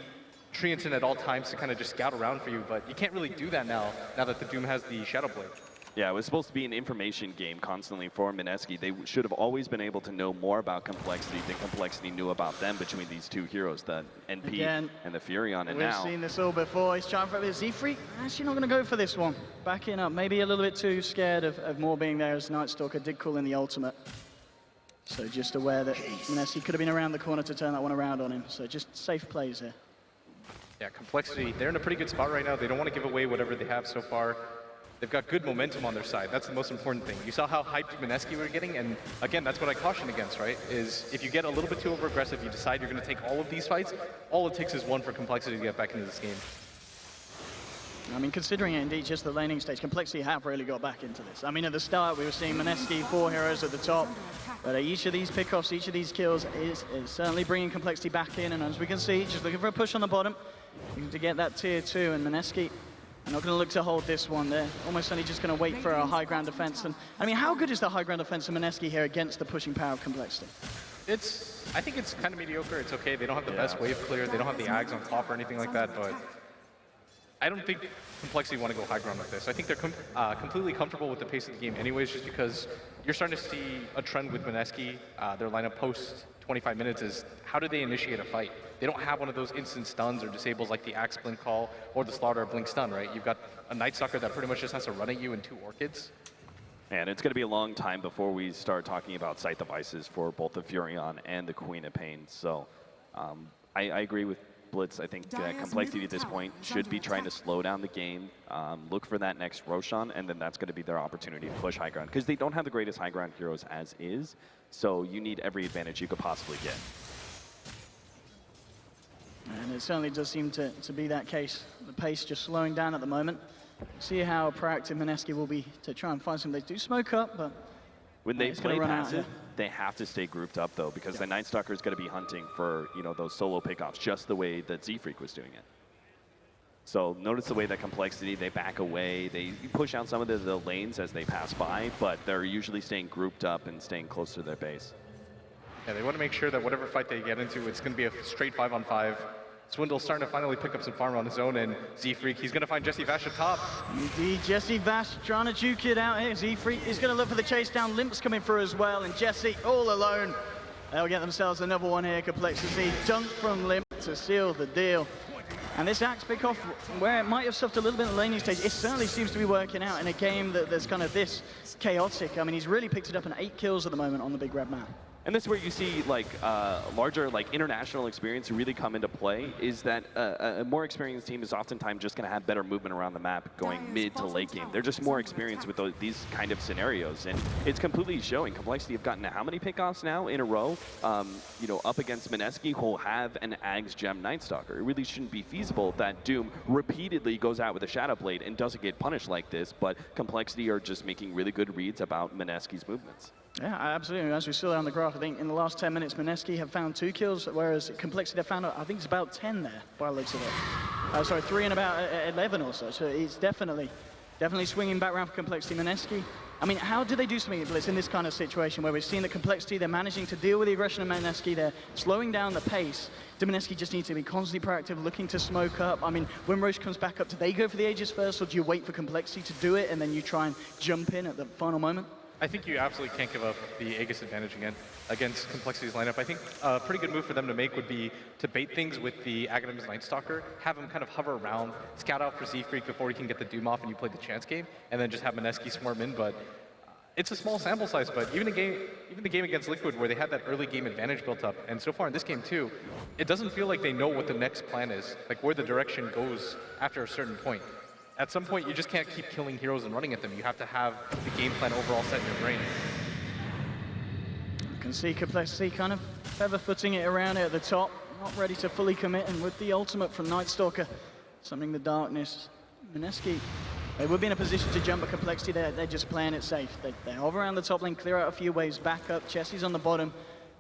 Treants in at all times to kind of just scout around for you, but you can't really do that now that the Doom has the Shadow Blade. Yeah, it was supposed to be an information game constantly for Mineski. They should have always been able to know more about complexity than complexity knew about them between these two heroes, the NP Again, and the Furion. And we've now seen this all before. He's trying for a bit of Z-Freak. Actually not going to go for this one. Backing up, maybe a little bit too scared of more being there as Night Stalker did call in the ultimate. So just aware that Mineski could have been around the corner to turn that one around on him. So just safe plays here. Yeah, complexity, they're in a pretty good spot right now. They don't want to give away whatever they have so far. They've got good momentum on their side. That's the most important thing. You saw how hyped Mineski were getting, and again, that's what I caution against, right? Is if you get a little bit too over-aggressive, you decide you're going to take all of these fights, all it takes is one for complexity to get back into this game. I mean, considering it indeed just the laning stage, complexity have really got back into this. I mean, at the start, we were seeing Mineski, 4 heroes at the top, but each of these pickoffs, each of these kills is certainly bringing complexity back in, and as we can see, just looking for a push on the bottom, looking to get that tier 2, and Mineski are not going to look to hold this one. They're almost only just going to wait for a high ground defense. And I mean, how good is the high ground defense of Mineski here against the pushing power of complexity? I think it's kind of mediocre. It's okay. They don't have the best wave clear. They don't have the Ags on top or anything like that, but I don't think complexity want to go high ground with this. I think they're completely comfortable with the pace of the game anyways, just because you're starting to see a trend with Mineski. Their lineup post 25 minutes is how do they initiate a fight? They don't have one of those instant stuns or disables like the Axe Blink Call or the Slaughter Blink Stun, right? You've got a Night Stalker that pretty much just has to run at you and 2 Orchids. And it's going to be a long time before we start talking about sight devices for both the Furion and the Queen of Pain. So I agree with Blitz. I think compLexity at this point should be trying to slow down the game, look for that next Roshan, and then that's going to be their opportunity to push high ground. Because they don't have the greatest high ground heroes as is, so you need every advantage you could possibly get. And it certainly does seem to be that case. The pace just slowing down at the moment. See how proactive Mineski will be to try and find some. They do smoke up, but when they play passive, they have to stay grouped up though, because the Night Stalker is going to be hunting for those solo pickoffs, just the way that Z-Freak was doing it. So notice the way that compLexity, they back away, they push out some of the lanes as they pass by, but they're usually staying grouped up and staying close to their base. Yeah, they want to make sure that whatever fight they get into, it's going to be a straight 5-on-5. Swindle's starting to finally pick up some farm on his own, and Z-Freak, he's going to find Jesse Vash at top. Indeed, Jesse Vash trying to juke it out here. Z-Freak is going to look for the chase down. Limp's coming through as well, and Jesse all alone. They'll get themselves another one here. compLexity dunk from Limp to seal the deal. And this axe pick off, where it might have suffered a little bit in the laning stage, it certainly seems to be working out in a game that's kind of this chaotic. I mean, he's really picked it up in 8 kills at the moment on the big red map. And this is where you see larger international experience really come into play, is that a more experienced team is oftentimes just going to have better movement around the map going mid to late game. They're just more experienced with these kind of scenarios, and it's completely showing. compLexity have gotten how many pickoffs now in a row, up against Mineski, who will have an Ags Gem Night Stalker. It really shouldn't be feasible that Doom repeatedly goes out with a Shadow Blade and doesn't get punished like this, but compLexity are just making really good reads about Mineski's movements. Yeah, absolutely. As we saw there on the graph, I think in the last 10 minutes, Mineski have found 2 kills, whereas compLexity have found, I think it's about 10 there, by the looks of it. Sorry, 3 and about 11 or so. So it's definitely swinging back around for compLexity. Mineski, I mean, how do they do something, Blitz, in this kind of situation where we've seen that compLexity, they're managing to deal with the aggression of Mineski, they're slowing down the pace. Do Mineski just need to be constantly proactive, looking to smoke up? I mean, when Roche comes back up, do they go for the Aegis first, or do you wait for compLexity to do it, and then you try and jump in at the final moment? I think you absolutely can't give up the Aegis advantage again against compLexity's lineup. I think a pretty good move for them to make would be to bait things with the Agadam's Night Stalker, have him kind of hover around, scout out for Z-Freak before he can get the Doom off and you play the chance game, and then just have Mineski swarm in. But it's a small sample size, but even the game against Liquid where they had that early game advantage built up, and so far in this game too, it doesn't feel like they know what the next plan is, like where the direction goes after a certain point. At some point, you just can't keep killing heroes and running at them. You have to have the game plan overall set in your brain. You can see compLexity kind of feather-footing it around at the top, not ready to fully commit, and with the ultimate from Night Stalker, summoning the darkness. Mineski, they would be in a position to jump, but compLexity, they're just playing it safe. They hover around the top lane, clear out a few waves, back up. Chelsea's on the bottom,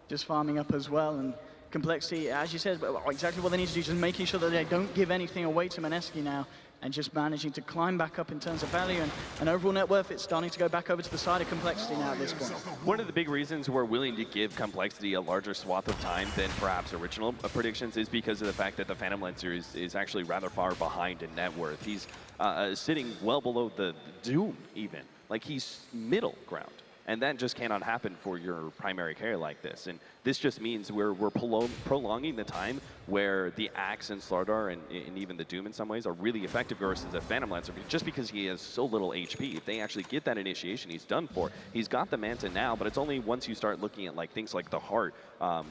just farming up as well. And compLexity, as you said, exactly what they need to do, just making sure that they don't give anything away to Mineski now, and just managing to climb back up in terms of value and overall net worth. It's starting to go back over to the side of compLexity now at this point. One of the big reasons we're willing to give compLexity a larger swath of time than perhaps original predictions is because of the fact that the Phantom Lancer is actually rather far behind in net worth. He's sitting well below the Doom even. Like, he's middle ground. And that just cannot happen for your primary carry like this. And this just means we're prolonging the time where the Axe and Slardar and even the Doom in some ways are really effective versus the Phantom Lancer, just because he has so little HP. If they actually get that initiation, he's done for. He's got the Manta now, but it's only once you start looking at things like the Heart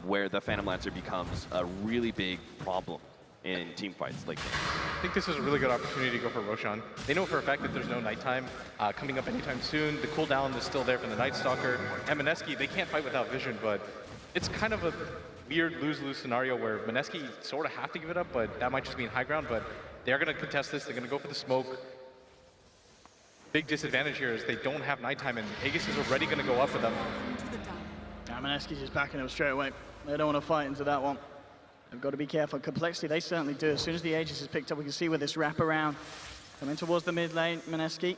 where the Phantom Lancer becomes a really big problem in team fights like this. I think this is a really good opportunity to go for Roshan. They know for a fact that there's no nighttime coming up anytime soon. The cooldown is still there from the Night Stalker. And Mineski, they can't fight without vision, but it's kind of a weird lose-lose scenario where Mineski sort of have to give it up, but that might just be in high ground. But they're going to contest this. They're going to go for the smoke. Big disadvantage here is they don't have nighttime, and Aegis is already going to go up for them. Yeah, Mineski's just backing up straight away. They don't want to fight into that one. They've got to be careful. compLexity, they certainly do. As soon as the Aegis is picked up, we can see with this wraparound coming towards the mid lane. Mineski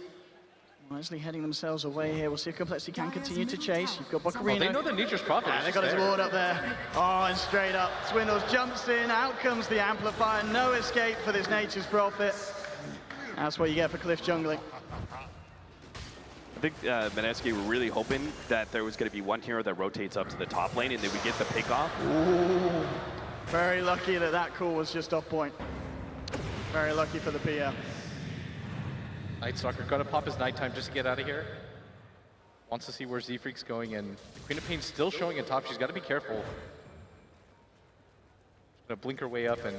wisely heading themselves away here. We'll see if compLexity can continue to chase. You've got Bocarino. Oh, they know the Nature's Prophet. Yeah, they've got his ward up there. Oh, and straight up. Swindles jumps in. Out comes the Amplifier. No escape for this Nature's Prophet. That's what you get for Cliff jungling. I think Mineski were really hoping that there was going to be one hero that rotates up to the top lane and they would get the pick off. Ooh. Very lucky that that call was just off point. Very lucky for the PL. Night Stalker got to pop his nighttime just to get out of here. wants to see where Z-Freak's going, and Queen of Pain's still showing in top. She's got to be careful. She's going to blink her way up, and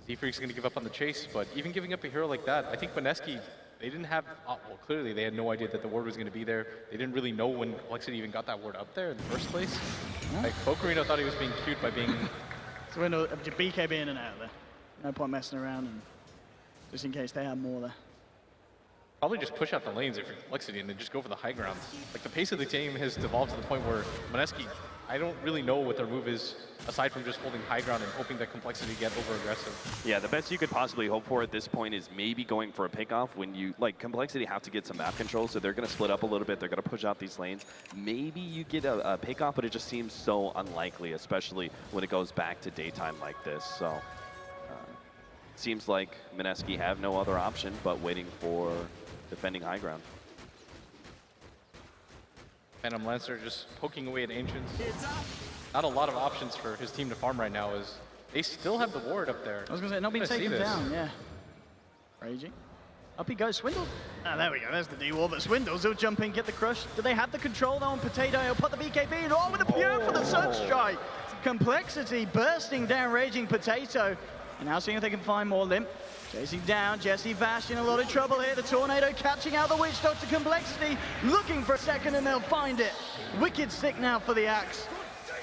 Z-Freak's going to give up on the chase, but even giving up a hero like that, I think Mineski, they didn't have, well, clearly they had no idea that the ward was going to be there. They didn't really know when compLexity even got that ward up there in the first place. Yeah. Like, Bocarino thought he was being cute by being... So we're no, BKB in and out there. No point messing around, and just in case they have more there. Probably just push out the lanes if you're compLexity and then just go for the high ground. Like, the pace of the game has devolved to the point where Mineski, I don't really know what their move is aside from just holding high ground and hoping that compLexity get over aggressive. Yeah, the best you could possibly hope for at this point is maybe going for a pickoff when you, like, compLexity have to get some map control, so they're going to split up a little bit, they're going to push out these lanes. Maybe you get a pickoff, but it just seems so unlikely, especially when it goes back to daytime like this. So, seems like Mineski have no other option but waiting for defending high ground. Phantom Lancer just poking away at Ancients. Not a lot of options for his team to farm right now, as they still have the ward up there. I was going to say, not being taken down, yeah. Raging. Up he goes, Swindle. Ah, there we go, there's the D-wall, but Swindles will jump in, get the crush. Do they have the control though on Potato? He'll put the BKB in, oh, with the Pure for the Surge Strike. compLexity bursting down Raging Potato. And now seeing if they can find more Limp. Chasing down, Jesse Vash in a lot of trouble here. The Tornado catching out the Witch Doctor compLexity, looking for a second and they'll find it. Wicked sick now for the Axe.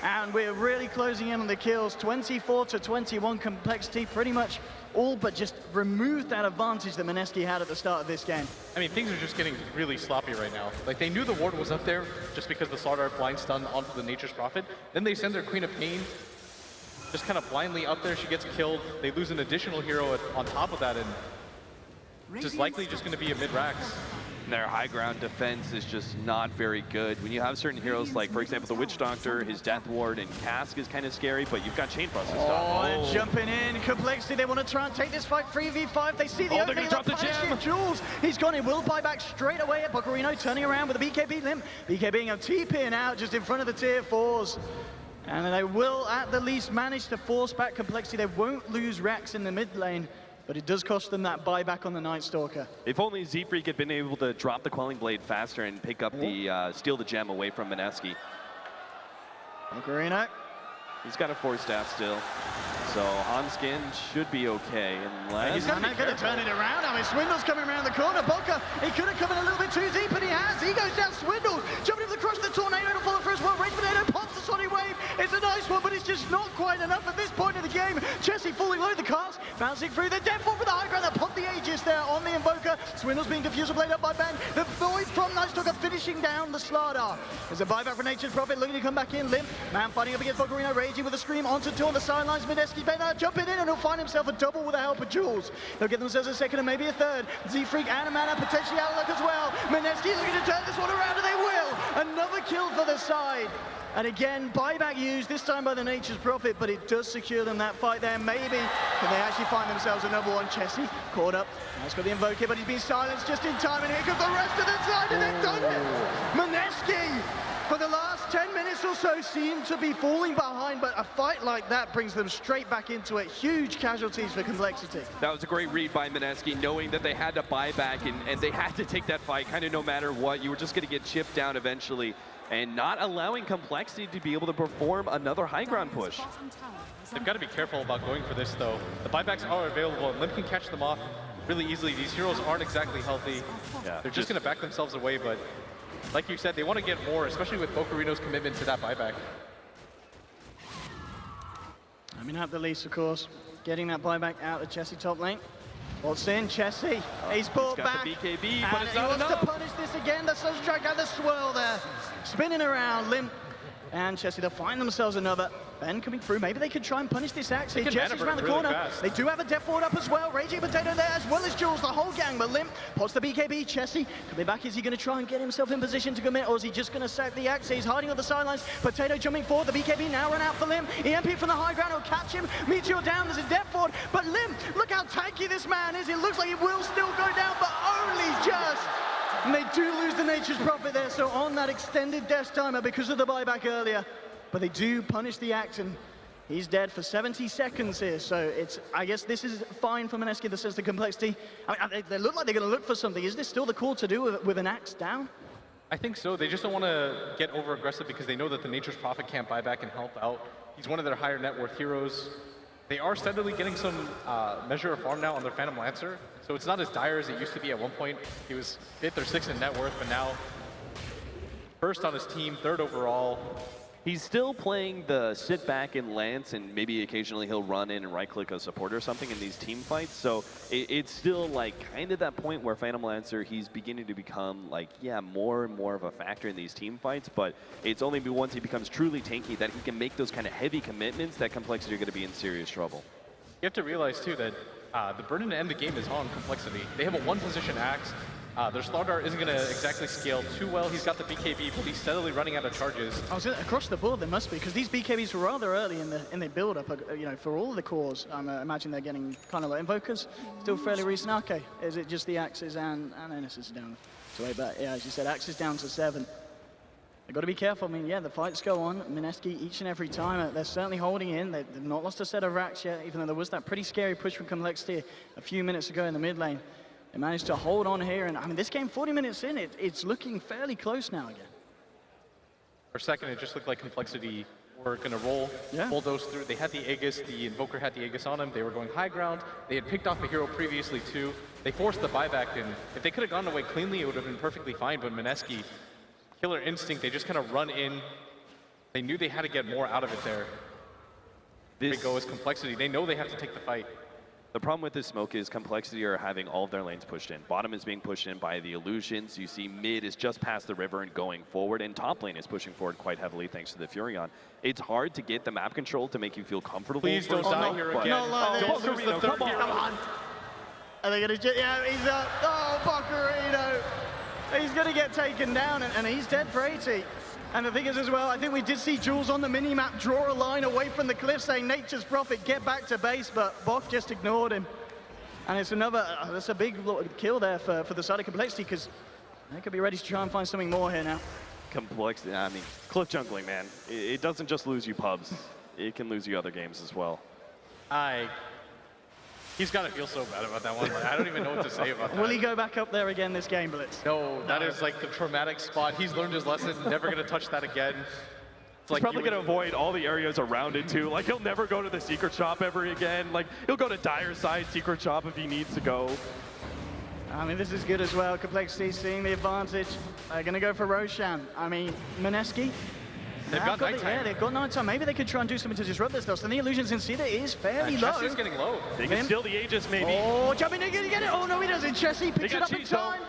And we're really closing in on the kills. 24-21 compLexity, pretty much all but just removed that advantage that Mineski had at the start of this game. I mean, things are just getting really sloppy right now. Like, they knew the ward was up there just because the Slaughter blind stun onto the Nature's Prophet. Then they send their Queen of Pain just kind of blindly up there. She gets killed. They lose an additional hero on top of that, and just likely just going to be a mid-rax. Their high ground defense is just not very good. When you have certain heroes like, for example, the Witch Doctor, his Death Ward, and Cask is kind of scary, but you've got Chain Buster stuff. Oh, jumping in, compLexity, they want to try and take this fight 3v5. They see the opening, drop the gem. Jules, he's gone, he will buy back straight away at Bocarino, turning around with a BKB Limp. BKBing a TPing out just in front of the tier 4s. And they will, at the least, manage to force back compLexity. They won't lose Rax in the mid lane, but it does cost them that buyback on the Night Stalker. If only Z-Freak had been able to drop the Quelling Blade faster and pick up the, steal the gem away from Mineski. Bocarino. He's got a Force Staff still. So Hanskin should be okay. Unless he's going to turn it around. I mean, Swindle's coming around the corner. Boca, he could have come in a little bit too deep, but he has. He goes down, Swindle, jumping into the crush of the Tornado to follow through as well. Rage Potato pops the Sonic Wave. It's a nice one, but it's just not quite enough at this point of the game. Jesse falling low the cast, bouncing through the Death Ward for the high ground. That popped the Aegis there on the Invoker. Swindle's being diffuser blade up by Ben. The Void from Night Stalker finishing down the Slardar. There's a buyback for Nature's Prophet looking to come back in. Limp, man fighting up against Bocarino, raging with a scream onto two on the sidelines. Mineski, Ben jumping in, and he'll find himself a double with the help of Jules. They'll get themselves a second and maybe a third. Z-Freak and Amana potentially out of luck as well. Mineski's looking to turn this one around, and they will. Another kill for the side. And again, buyback used, this time by the Nature's Prophet, but it does secure them that fight there. Maybe can they actually find themselves another one? Chessie caught up. Now he's got the Invoker, but he's been silenced just in time, and here comes the rest of the side, and they've done it. Mineski, for the last 10 minutes or so, seem to be falling behind, but a fight like that brings them straight back into it. Huge casualties for compLexity. That was a great read by Mineski, knowing that they had to buy back and they had to take that fight kind of no matter what. You were just going to get chipped down eventually, and not allowing compLexity to be able to perform another high ground push. They've got to be careful about going for this, though. The buybacks are available, and Limp can catch them off really easily. These heroes aren't exactly healthy. Yeah, they're just going to back themselves away, but like you said, they want to get more, especially with Bocarino's commitment to that buyback. I mean, at the least, of course, getting that buyback out of Chessie top lane. What's in? Chessie, he's brought back. The BKB, but and it's not he enough. wants to punish this again. The Sunstrike and the swirl there. Spinning around, Limp and Chessie, they'll find themselves another. Ben coming through, maybe they could try and punish this Axe here. Jessie's around the corner. Fast. They do have a Death Ward up as well. Raging Potato there as well as Jules, the whole gang, but Limp pots the BKB. Chessie coming back. Is he going to try and get himself in position to commit, or is he just going to sack the Axe? He's hiding on the sidelines. Potato jumping forward. The BKB now run out for Limp. EMP from the high ground will catch him. Meteor down. There's a Death Ward, but Limp, look how tanky this man is. It looks like it will still go down, but only just. And they do lose the Nature's Prophet there, so on that extended death timer because of the buyback earlier. But they do punish the Axe, and he's dead for 70 seconds here. So it's, I guess this is fine for Mineski that says the compLexity. I mean, they look like they're going to look for something. Is this still the call to do with an Axe down? I think so. They just don't want to get over aggressive because they know that the Nature's Prophet can't buy back and help out. He's one of their higher net worth heroes. They are steadily getting some measure of farm now on their Phantom Lancer, so it's not as dire as it used to be at one point. He was 5th or 6th in net worth, but now first on his team, 3rd overall. He's still playing the sit back and lance, and maybe occasionally he'll run in and right-click a support or something in these team fights. So it's still like kind of that point where Phantom Lancer, he's beginning to become like, yeah, more and more of a factor in these team fights. But it's only once he becomes truly tanky that he can make those kind of heavy commitments that compLexity are going to be in serious trouble. You have to realize too that the burden to end the game is on compLexity. They have a one-position axe. Their Slardar isn't going to exactly scale too well. He's got the BKB, but he's steadily running out of charges. I was across the board, there must be, because these BKBs were rather early in the build-up. You know, for all of the cores, I imagine they're getting kind of like invokers. Still fairly recent. Okay, is it just the axes and Ennis is down to 8? But yeah, as you said, axes down to 7. They've got to be careful. I mean, yeah, the fights go on. Mineski each and every time. They're certainly holding in. They've not lost a set of racks yet, even though there was that pretty scary push from compLexity a few minutes ago in the mid lane. They managed to hold on here, and I mean, this game 40 minutes in, it's looking fairly close now again. For a second, it just looked like compLexity were going to roll, bulldoze through. They had the Aegis, the Invoker had the Aegis on him. They were going high ground. They had picked off a hero previously too. They forced the buyback, and if they could have gone away cleanly, it would have been perfectly fine. But Mineski, killer instinct, they just kind of run in. They knew they had to get more out of it there. They go as compLexity. They know they have to take the fight. The problem with this smoke is compLexity are having all of their lanes pushed in. Bottom is being pushed in by the illusions. You see mid is just past the river and going forward, and top lane is pushing forward quite heavily thanks to the Furion. It's hard to get the map control to make you feel comfortable. Please don't die here again. Don't lose the third hero. Come on. Are they going to... Yeah, he's up. Oh, Bocarino. He's going to get taken down, and he's dead for 80. And the thing is as well, I think we did see Jules on the mini-map draw a line away from the cliff saying Nature's Prophet, get back to base, but Bok just ignored him. And it's another, that's a big kill there for the side of compLexity, because they could be ready to try and find something more here now. compLexity, I mean, cliff jungling, man. It doesn't just lose you pubs. It can lose you other games as well. He's got to feel so bad about that one. Like, I don't even know what to say about that. Will he go back up there again this game, Blitz? No, that is like the traumatic spot. He's learned his lesson, never going to touch that again. It's like probably going to avoid all the areas around it too. Like he'll never go to the secret shop ever again. Like he'll go to Dire side secret shop if he needs to go. I mean, this is good as well. compLexity seeing the advantage. They're going to go for Roshan. I mean, Mineski. They've got nighttime. Yeah, they've got nighttime. Maybe they could try and do something to disrupt this though. So the illusions in Cedar is fairly low. Chessie's getting low. They can steal the Aegis maybe. Oh, jumping in, gonna get it. Oh no, he doesn't. Chessie picks it up in time.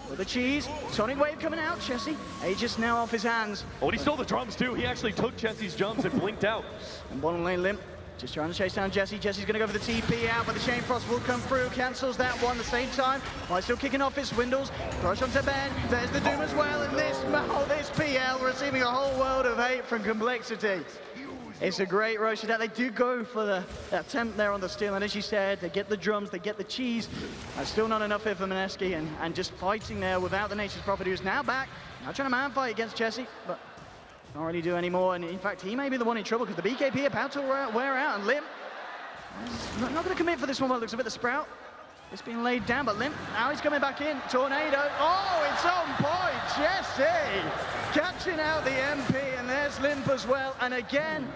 With the cheese, Sonic Wave coming out. Chessie, Aegis now off his hands. Oh, and he stole the drums too. He actually took Chessie's jumps and blinked out. And bottom lane Limp. Just trying to chase down Jesse. Jesse's going to go for the TP out, but the Chain Frost will come through. Cancels that one at the same time. While still kicking off his Windows. Rush onto Ben. There's the Doom as well. And this PL receiving a whole world of hate from compLexity. It's a great rush. They do go for the attempt there on the steal. And as you said, they get the drums, they get the cheese. Still not enough here for Mineski. And just fighting there without the Nature's Prophet, who's now back. Now trying to man fight against Jesse. But can't really do any more, and in fact, he may be the one in trouble because the BKB about to wear out, and Limp not going to commit for this one. Well, it looks a bit the Sprout. It's being laid down, but Limp, now he's coming back in. Tornado, oh, it's on point. Jesse catching out the MP, and there's Limp as well. And again,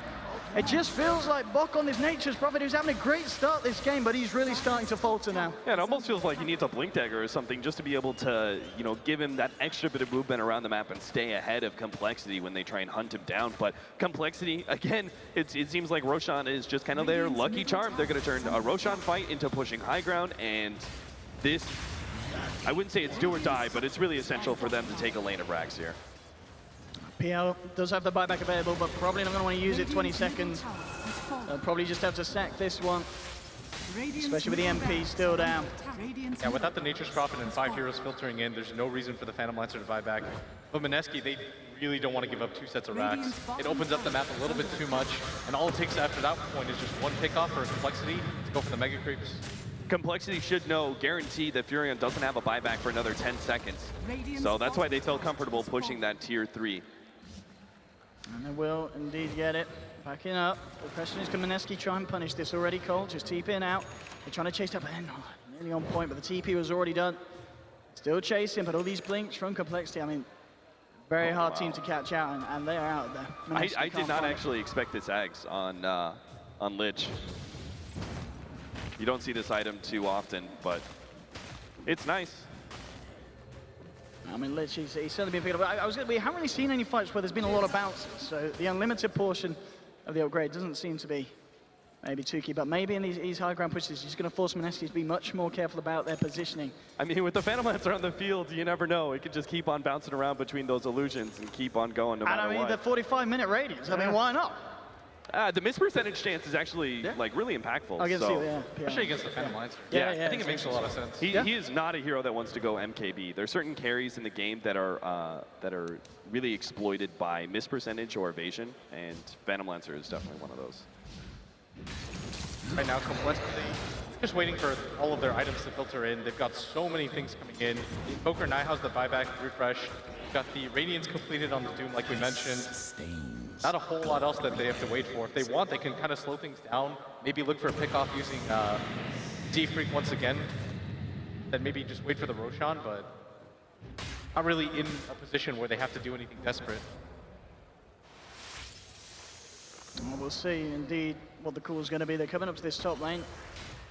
it just feels like Bok on this Nature's Prophet, who's having a great start this game, but he's really starting to falter now. Yeah, it almost feels like he needs a blink dagger or something just to be able to, you know, give him that extra bit of movement around the map and stay ahead of compLexity when they try and hunt him down. But compLexity, again, it seems like Roshan is just kind of their lucky charm. They're going to turn a Roshan fight into pushing high ground, and this, I wouldn't say it's do or die, but it's really essential for them to take a lane of Rags here. PL does have the buyback available, but probably not going to want to use it 20 seconds. They'll probably just have to sack this one, especially with the MP still down. Yeah, without the Nature's Prophet and 5 heroes filtering in, there's no reason for the Phantom Lancer to buy back. But Mineski, they really don't want to give up 2 sets of racks. It opens up the map a little bit too much, and all it takes after that point is just one pickoff for compLexity to go for the Mega Creeps. compLexity should know, guarantee that Furion doesn't have a buyback for another 10 seconds. So that's why they felt comfortable pushing that tier 3. And they will indeed get it. Backing up. The question is, can Mineski try and punish this already? Colt just TPing out. They're trying to chase up Ben. Oh, nearly on point, but the TP was already done. Still chasing, but all these blinks from compLexity. I mean, Very hard team to catch out, and they are out there. I did not actually expect this Ags on Lich. You don't see this item too often, but it's nice. I mean, Lich, he's certainly been picking up. We haven't really seen any fights where there's been a lot of bounces, so the unlimited portion of the upgrade doesn't seem to be maybe too key, but maybe in these high ground pushes, he's going to force Mineski to be much more careful about their positioning. I mean, with the Phantom Lancer on the field, you never know. It could just keep on bouncing around between those illusions and keep on going no matter what. And I mean, the 45-minute radius, I mean, why not? The miss percentage chance is actually like really impactful. I guess so. Especially against the Phantom Lancer. Yeah, I think it makes a lot of sense. He is not a hero that wants to go MKB. There are certain carries in the game that are really exploited by miss percentage or evasion, and Phantom Lancer is definitely one of those. Right now, compLexity just waiting for all of their items to filter in. They've got so many things coming in. The Invoker now has the buyback refresh. Got the Radiance completed on the Doom, like we mentioned. Not a whole lot else that they have to wait for. If they want, they can kind of slow things down. Maybe look for a pick-off using D-Freak once again. Then maybe just wait for the Roshan, but not really in a position where they have to do anything desperate. Well, we'll see, indeed, what the call is going to be. They're coming up to this top lane.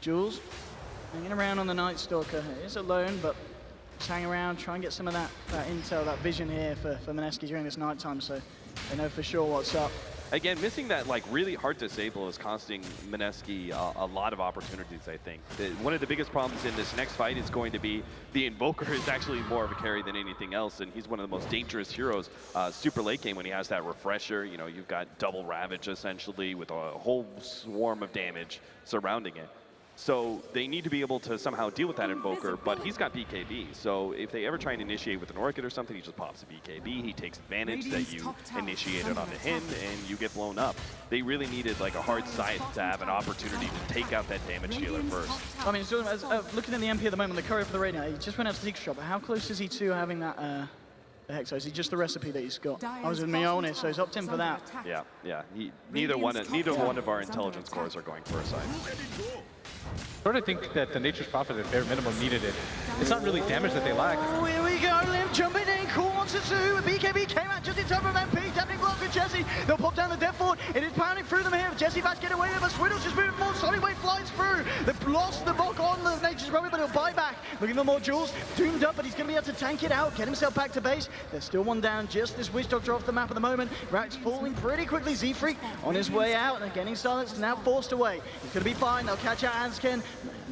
Jules hanging around on the Night Stalker. He is alone, but just hang around, try and get some of that intel, that vision here for Mineski during this night time, so they know for sure what's up. Again, missing that like really hard disable is costing Mineski a lot of opportunities, I think. One of the biggest problems in this next fight is going to be the Invoker is actually more of a carry than anything else, and he's one of the most dangerous heroes super late game when he has that refresher. You know, you've got double Ravage essentially with a whole swarm of damage surrounding it. So they need to be able to somehow deal with that Invoker, but he's got BKB. So if they ever try and initiate with an Orchid or something, he just pops a BKB. He takes advantage that you initiated onto him, and you get blown up. They really needed like a hard side to have an opportunity to take out that damage dealer first. I mean, so, looking at the MP at the moment, the courier for the Radiant, he just went out to Secret Shop, but how close is he to having that the Hexo? Is he just the recipe that he's got? I was with Mionis, so he's opted in for that. Yeah. Neither one of our intelligence cores are going for a side. Sort of think that the Nature's Prophet at bare minimum needed it. It's not really damage that they lack. Oh, here we go, Limp jumping in, cool wants to two. BKB came out just in time from MP, tapping block with Jesse. They'll pop down the Death Fort. It is pounding through them here. Jesse Vash get away with it, but Swiddle's just moving forward. Solid Wave flies through. They've lost the block on the Nature's Prophet, but he'll buy back. Looking for more Jules. Doomed up, but he's going to be able to tank it out, get himself back to base. There's still one down, just as Witch Doctor off the map at the moment. Rax falling pretty quickly. Z-Freak on his way out, and getting silenced, now forced away. He's going to be fine. They'll catch out Anskin.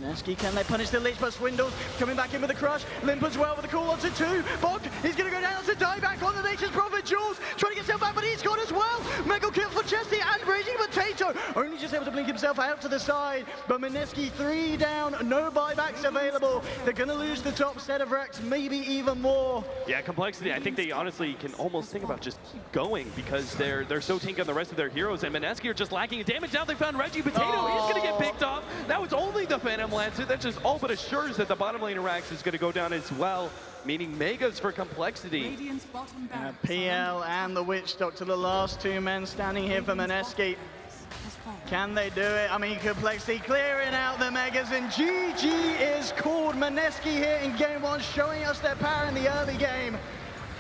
Mineski, can they punish the Lich? But Swindles coming back in with the crush. Limp as well with the call on to two. Bog, he's going to go down to die back on the Nature's Prophet. Jules trying to get himself back, but he's got as well. Mega kill for Chesty and Raging Potato. Only just able to blink himself out to the side. But Mineski 3 down, no buybacks available. They're going to lose the top set of Rex, maybe even more. Yeah, compLexity, I think they honestly can almost think about just keep going because they're so tanky on the rest of their heroes, and Mineski are just lacking in damage. Now they found Reggie Potato. He's going to get picked off. Now it's only the Phantom Lancer. That just all but assures that the bottom lane of Rax is going to go down as well, meaning Megas for compLexity. PL and the Witch Doctor, the last two men standing here for Mineski. Can they do it? I mean, compLexity clearing out the Megas, and GG is called. Mineski here in game one, showing us their power in the early game.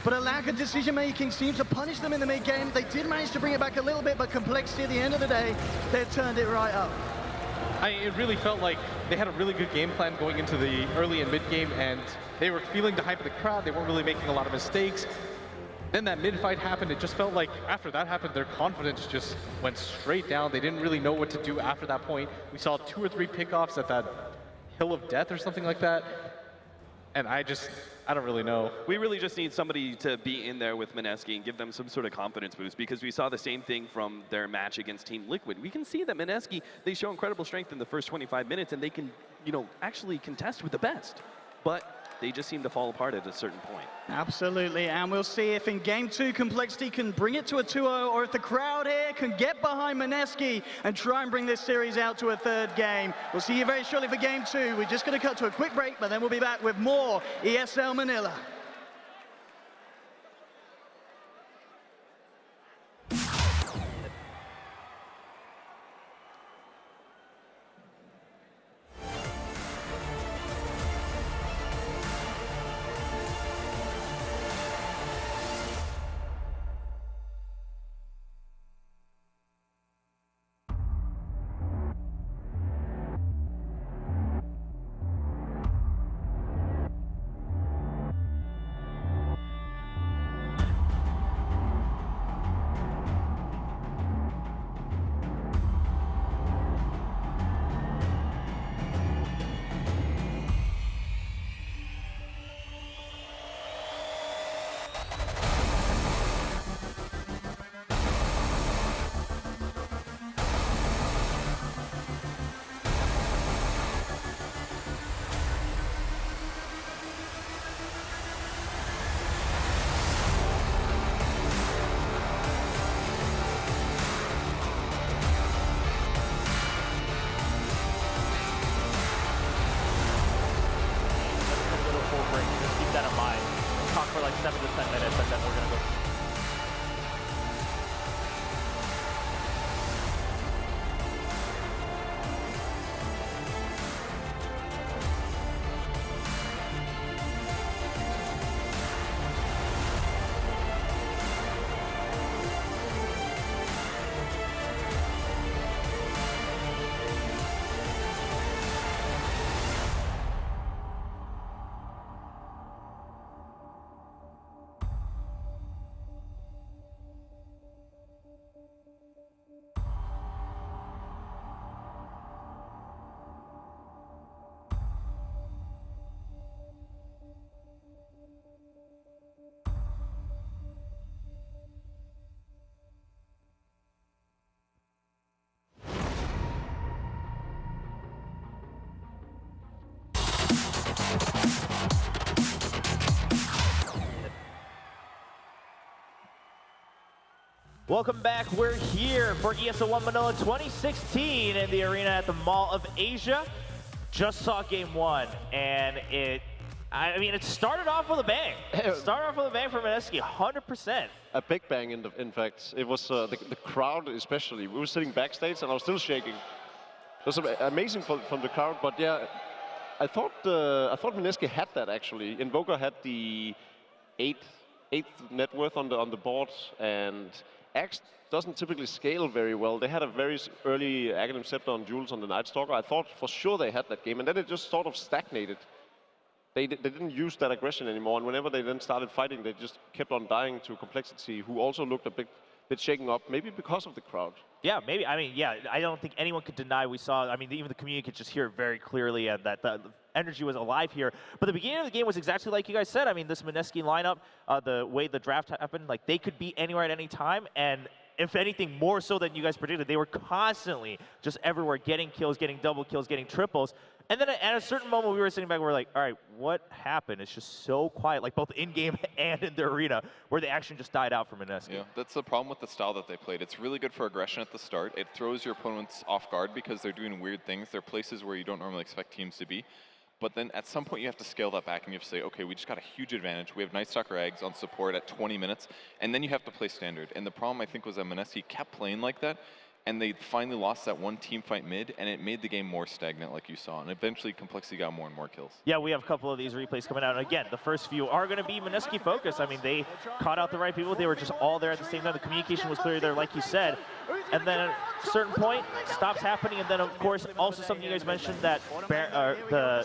But a lack of decision-making seems to punish them in the mid-game. They did manage to bring it back a little bit, but compLexity at the end of the day, they turned it right up. It really felt like they had a really good game plan going into the early and mid-game, and they were feeling the hype of the crowd. They weren't really making a lot of mistakes. Then that mid-fight happened. It just felt like after that happened, their confidence just went straight down. They didn't really know what to do after that point. We saw 2 or 3 pickoffs at that Hill of Death or something like that. And I don't really know. We really just need somebody to be in there with Mineski and give them some sort of confidence boost, because we saw the same thing from their match against Team Liquid. We can see that Mineski, they show incredible strength in the first 25 minutes, and they can, actually contest with the best. But they just seem to fall apart at a certain point. Absolutely, and we'll see if in game 2 compLexity can bring it to a 2-0, or if the crowd here can get behind Mineski and try and bring this series out to a 3rd game. We'll see you very shortly for game 2. We're just going to cut to a quick break, but then we'll be back with more ESL Manila. that in mind. Talk for like 7 to 10 minutes, and then we're gonna go. Welcome back. We're here for ESL One Manila 2016 in the arena at the Mall of Asia. Just saw game one, and it started off with a bang. Started off with a bang for Mineski, 100%. A big bang, in fact. It was the crowd especially. We were sitting backstage, and I was still shaking. It was amazing from the crowd, but yeah, I thought Mineski had that actually. Invoker had the eighth net worth on the board, and Axe doesn't typically scale very well. They had a very early Aghanim Scepter on Jules on the Night Stalker. I thought for sure they had that game, and then it just sort of stagnated. They didn't use that aggression anymore, and whenever they then started fighting, they just kept on dying to compLexity, who also looked a bit shaken up, maybe because of the crowd. Yeah, maybe. I mean, yeah, I don't think anyone could deny we saw, I mean, even the community could just hear it very clearly that the energy was alive here. But the beginning of the game was exactly like you guys said. I mean, this Mineski lineup, the way the draft happened, like they could be anywhere at any time, and if anything, more so than you guys predicted. They were constantly just everywhere, getting kills, getting double kills, getting triples. And then at a certain moment, we were sitting back, we were like, all right, what happened? It's just so quiet, like both in-game and in the arena, where the action just died out for Mineski. Yeah, that's the problem with the style that they played. It's really good for aggression at the start. It throws your opponents off guard because they're doing weird things. They're places where you don't normally expect teams to be. But then at some point, you have to scale that back, and you have to say, okay, we just got a huge advantage. We have Night Stalker Eggs on support at 20 minutes, and then you have to play standard. And the problem, I think, was that Mineski kept playing like that, and they finally lost that one team fight mid, and it made the game more stagnant, like you saw. And eventually, compLexity got more and more kills. Yeah, we have a couple of these replays coming out. And again, the first few are going to be Mineski focused. I mean, they caught out the right people. They were just all there at the same time. The communication was clearly there, like you said. And then at a certain point, stops happening. And then, of course, also something you guys mentioned, that the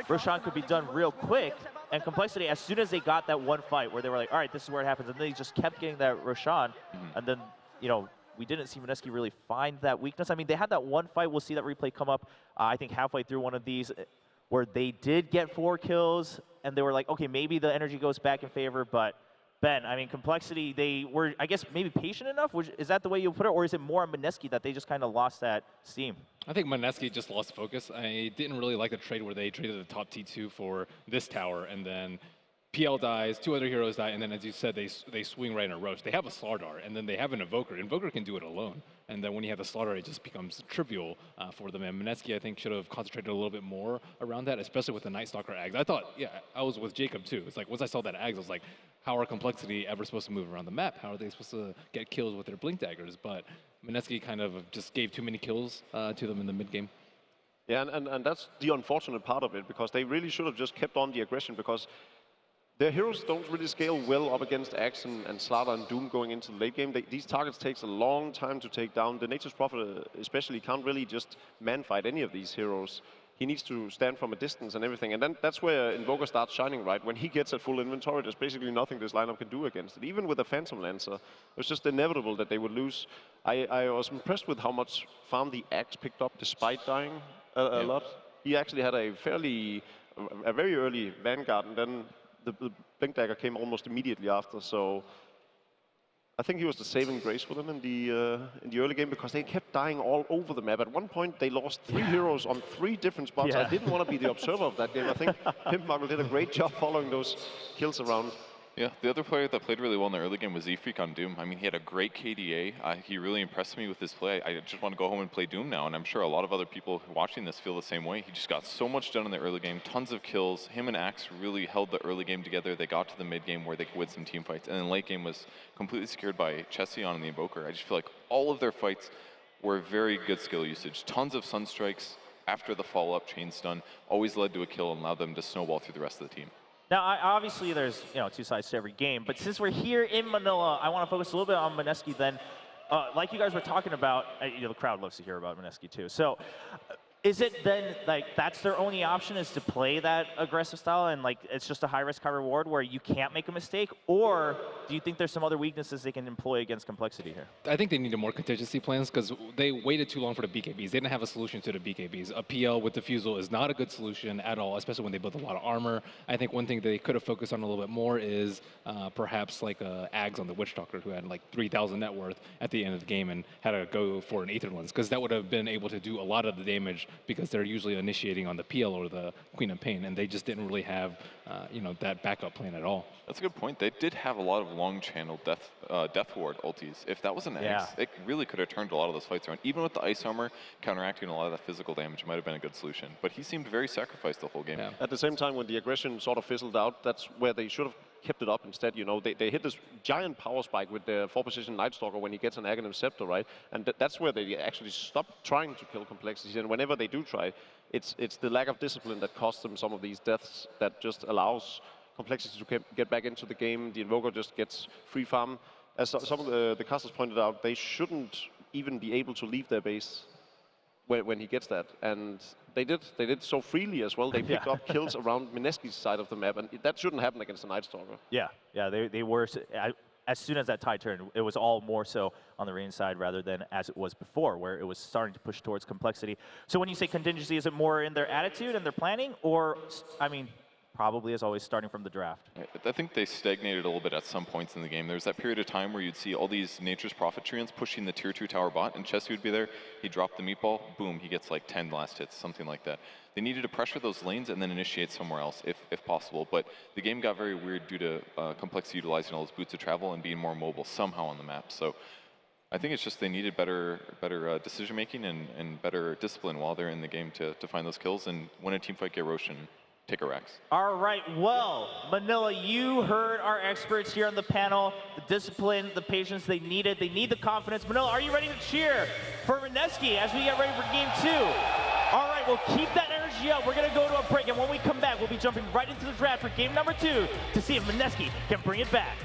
Roshan could be done real quick. And compLexity, as soon as they got that one fight where they were like, all right, this is where it happens, and they just kept getting that Roshan. And then, you know, we didn't see Mineski really find that weakness. I mean, they had that one fight. We'll see that replay come up, I think, halfway through one of these, where they did get 4 kills, and they were like, okay, maybe the energy goes back in favor. But, Ben, I mean, compLexity, they were, I guess, maybe patient enough? Is that the way you put it? Or is it more on Mineski that they just kind of lost that steam? I think Mineski just lost focus. I didn't really like the trade where they traded the top T2 for this tower, and then PL dies, 2 other heroes die, and then, as you said, they swing right in a rush. They have a Slardar, and then they have an Invoker. Invoker can do it alone, and then when you have the Slardar, it just becomes trivial for them. And Mineski, I think, should have concentrated a little bit more around that, especially with the Night Stalker Ags. I thought, yeah, I was with Jacob too. It's like, once I saw that Ags, I was like, how are compLexity ever supposed to move around the map? How are they supposed to get kills with their Blink Daggers? But Mineski kind of just gave too many kills to them in the mid game. Yeah, and that's the unfortunate part of it, because they really should have just kept on the aggression, because their heroes don't really scale well up against Axe and Slardar and Doom going into the late game. These targets takes a long time to take down. The Nature's Prophet especially can't really just man-fight any of these heroes. He needs to stand from a distance and everything. And then that's where Invoker starts shining, right? When he gets at full inventory, there's basically nothing this lineup can do against it. Even with a Phantom Lancer, it was just inevitable that they would lose. I was impressed with how much farm the Axe picked up despite dying a lot. He actually had a very early Vanguard, and then the Blink Dagger came almost immediately after, so I think he was the saving grace for them in the early game, because they kept dying all over the map. At one point, they lost 3 heroes on 3 different spots. Yeah. I didn't want to be the observer of that game. I think Pimpmuggle did a great job following those kills around. Yeah, the other player that played really well in the early game was Z-Freak on Doom. I mean, he had a great KDA. He really impressed me with his play. I just want to go home and play Doom now, and I'm sure a lot of other people watching this feel the same way. He just got so much done in the early game, tons of kills. Him and Axe really held the early game together. They got to the mid game where they could win some team fights, and then late game was completely secured by Chesion and the Invoker. I just feel like all of their fights were very good skill usage. Tons of Sunstrikes after the follow-up chain stun always led to a kill and allowed them to snowball through the rest of the team. Now, obviously, there's two sides to every game, but since we're here in Manila, I want to focus a little bit on Mineski. Then, like you guys were talking about, the crowd loves to hear about Mineski too. So, is it then like that's their only option is to play that aggressive style and like it's just a high risk, high reward where you can't make a mistake, or do you think there's some other weaknesses they can employ against compLexity here? I think they needed more contingency plans because they waited too long for the BKBs. They didn't have a solution to the BKBs. A PL with Diffusal is not a good solution at all, especially when they build a lot of armor. I think one thing they could have focused on a little bit more is perhaps like Ags on the Witchtalker who had like 3,000 net worth at the end of the game and had to go for an Aether Lens because that would have been able to do a lot of the damage because they're usually initiating on the PL or the Queen of Pain, and they just didn't really have that backup plan at all. That's a good point. They did have a lot of long channel death ward ultis. If that was an Axe, it really could have turned a lot of those fights around. Even with the ice armor counteracting a lot of that physical damage, it might have been a good solution. But he seemed very sacrificed the whole game. Yeah. At the same time, when the aggression sort of fizzled out, that's where they should have kept it up instead. They hit this giant power spike with the 4-position Night Stalker when he gets an Aghanim Scepter, right? And that's where they actually stopped trying to kill compLexity. And whenever they do try, it's the lack of discipline that costs them some of these deaths that just allows compLexity to get back into the game. The Invoker just gets free farm. As some of the casters pointed out, they shouldn't even be able to leave their base when he gets that. And they did so freely as well. They picked up kills around Mineski's side of the map, and that shouldn't happen against a Night Stalker. Yeah, they were. As soon as that tide turned, it was all more so on the Reign side rather than as it was before, where it was starting to push towards compLexity. So when you say contingency, is it more in their attitude and their planning, or, I mean, probably as always starting from the draft? I think they stagnated a little bit at some points in the game. There was that period of time where you'd see all these Nature's Prophet Treants pushing the tier 2 tower bot, and Chessie would be there, he'd drop the meatball, boom, he gets like 10 last hits, something like that. They needed to pressure those lanes and then initiate somewhere else if possible, but the game got very weird due to compLexity utilizing all those boots of travel and being more mobile somehow on the map. So I think it's just they needed better decision making and better discipline while they're in the game to find those kills and win a teamfight, get Roshan, take a Rax. All right, well, Manila, you heard our experts here on the panel, the discipline, the patience they needed. They need the confidence. Manila, are you ready to cheer for Mineski as we get ready for game 2? All right, well, keep that energy up. We're going to go to a break, and when we come back, we'll be jumping right into the draft for game number 2 to see if Mineski can bring it back.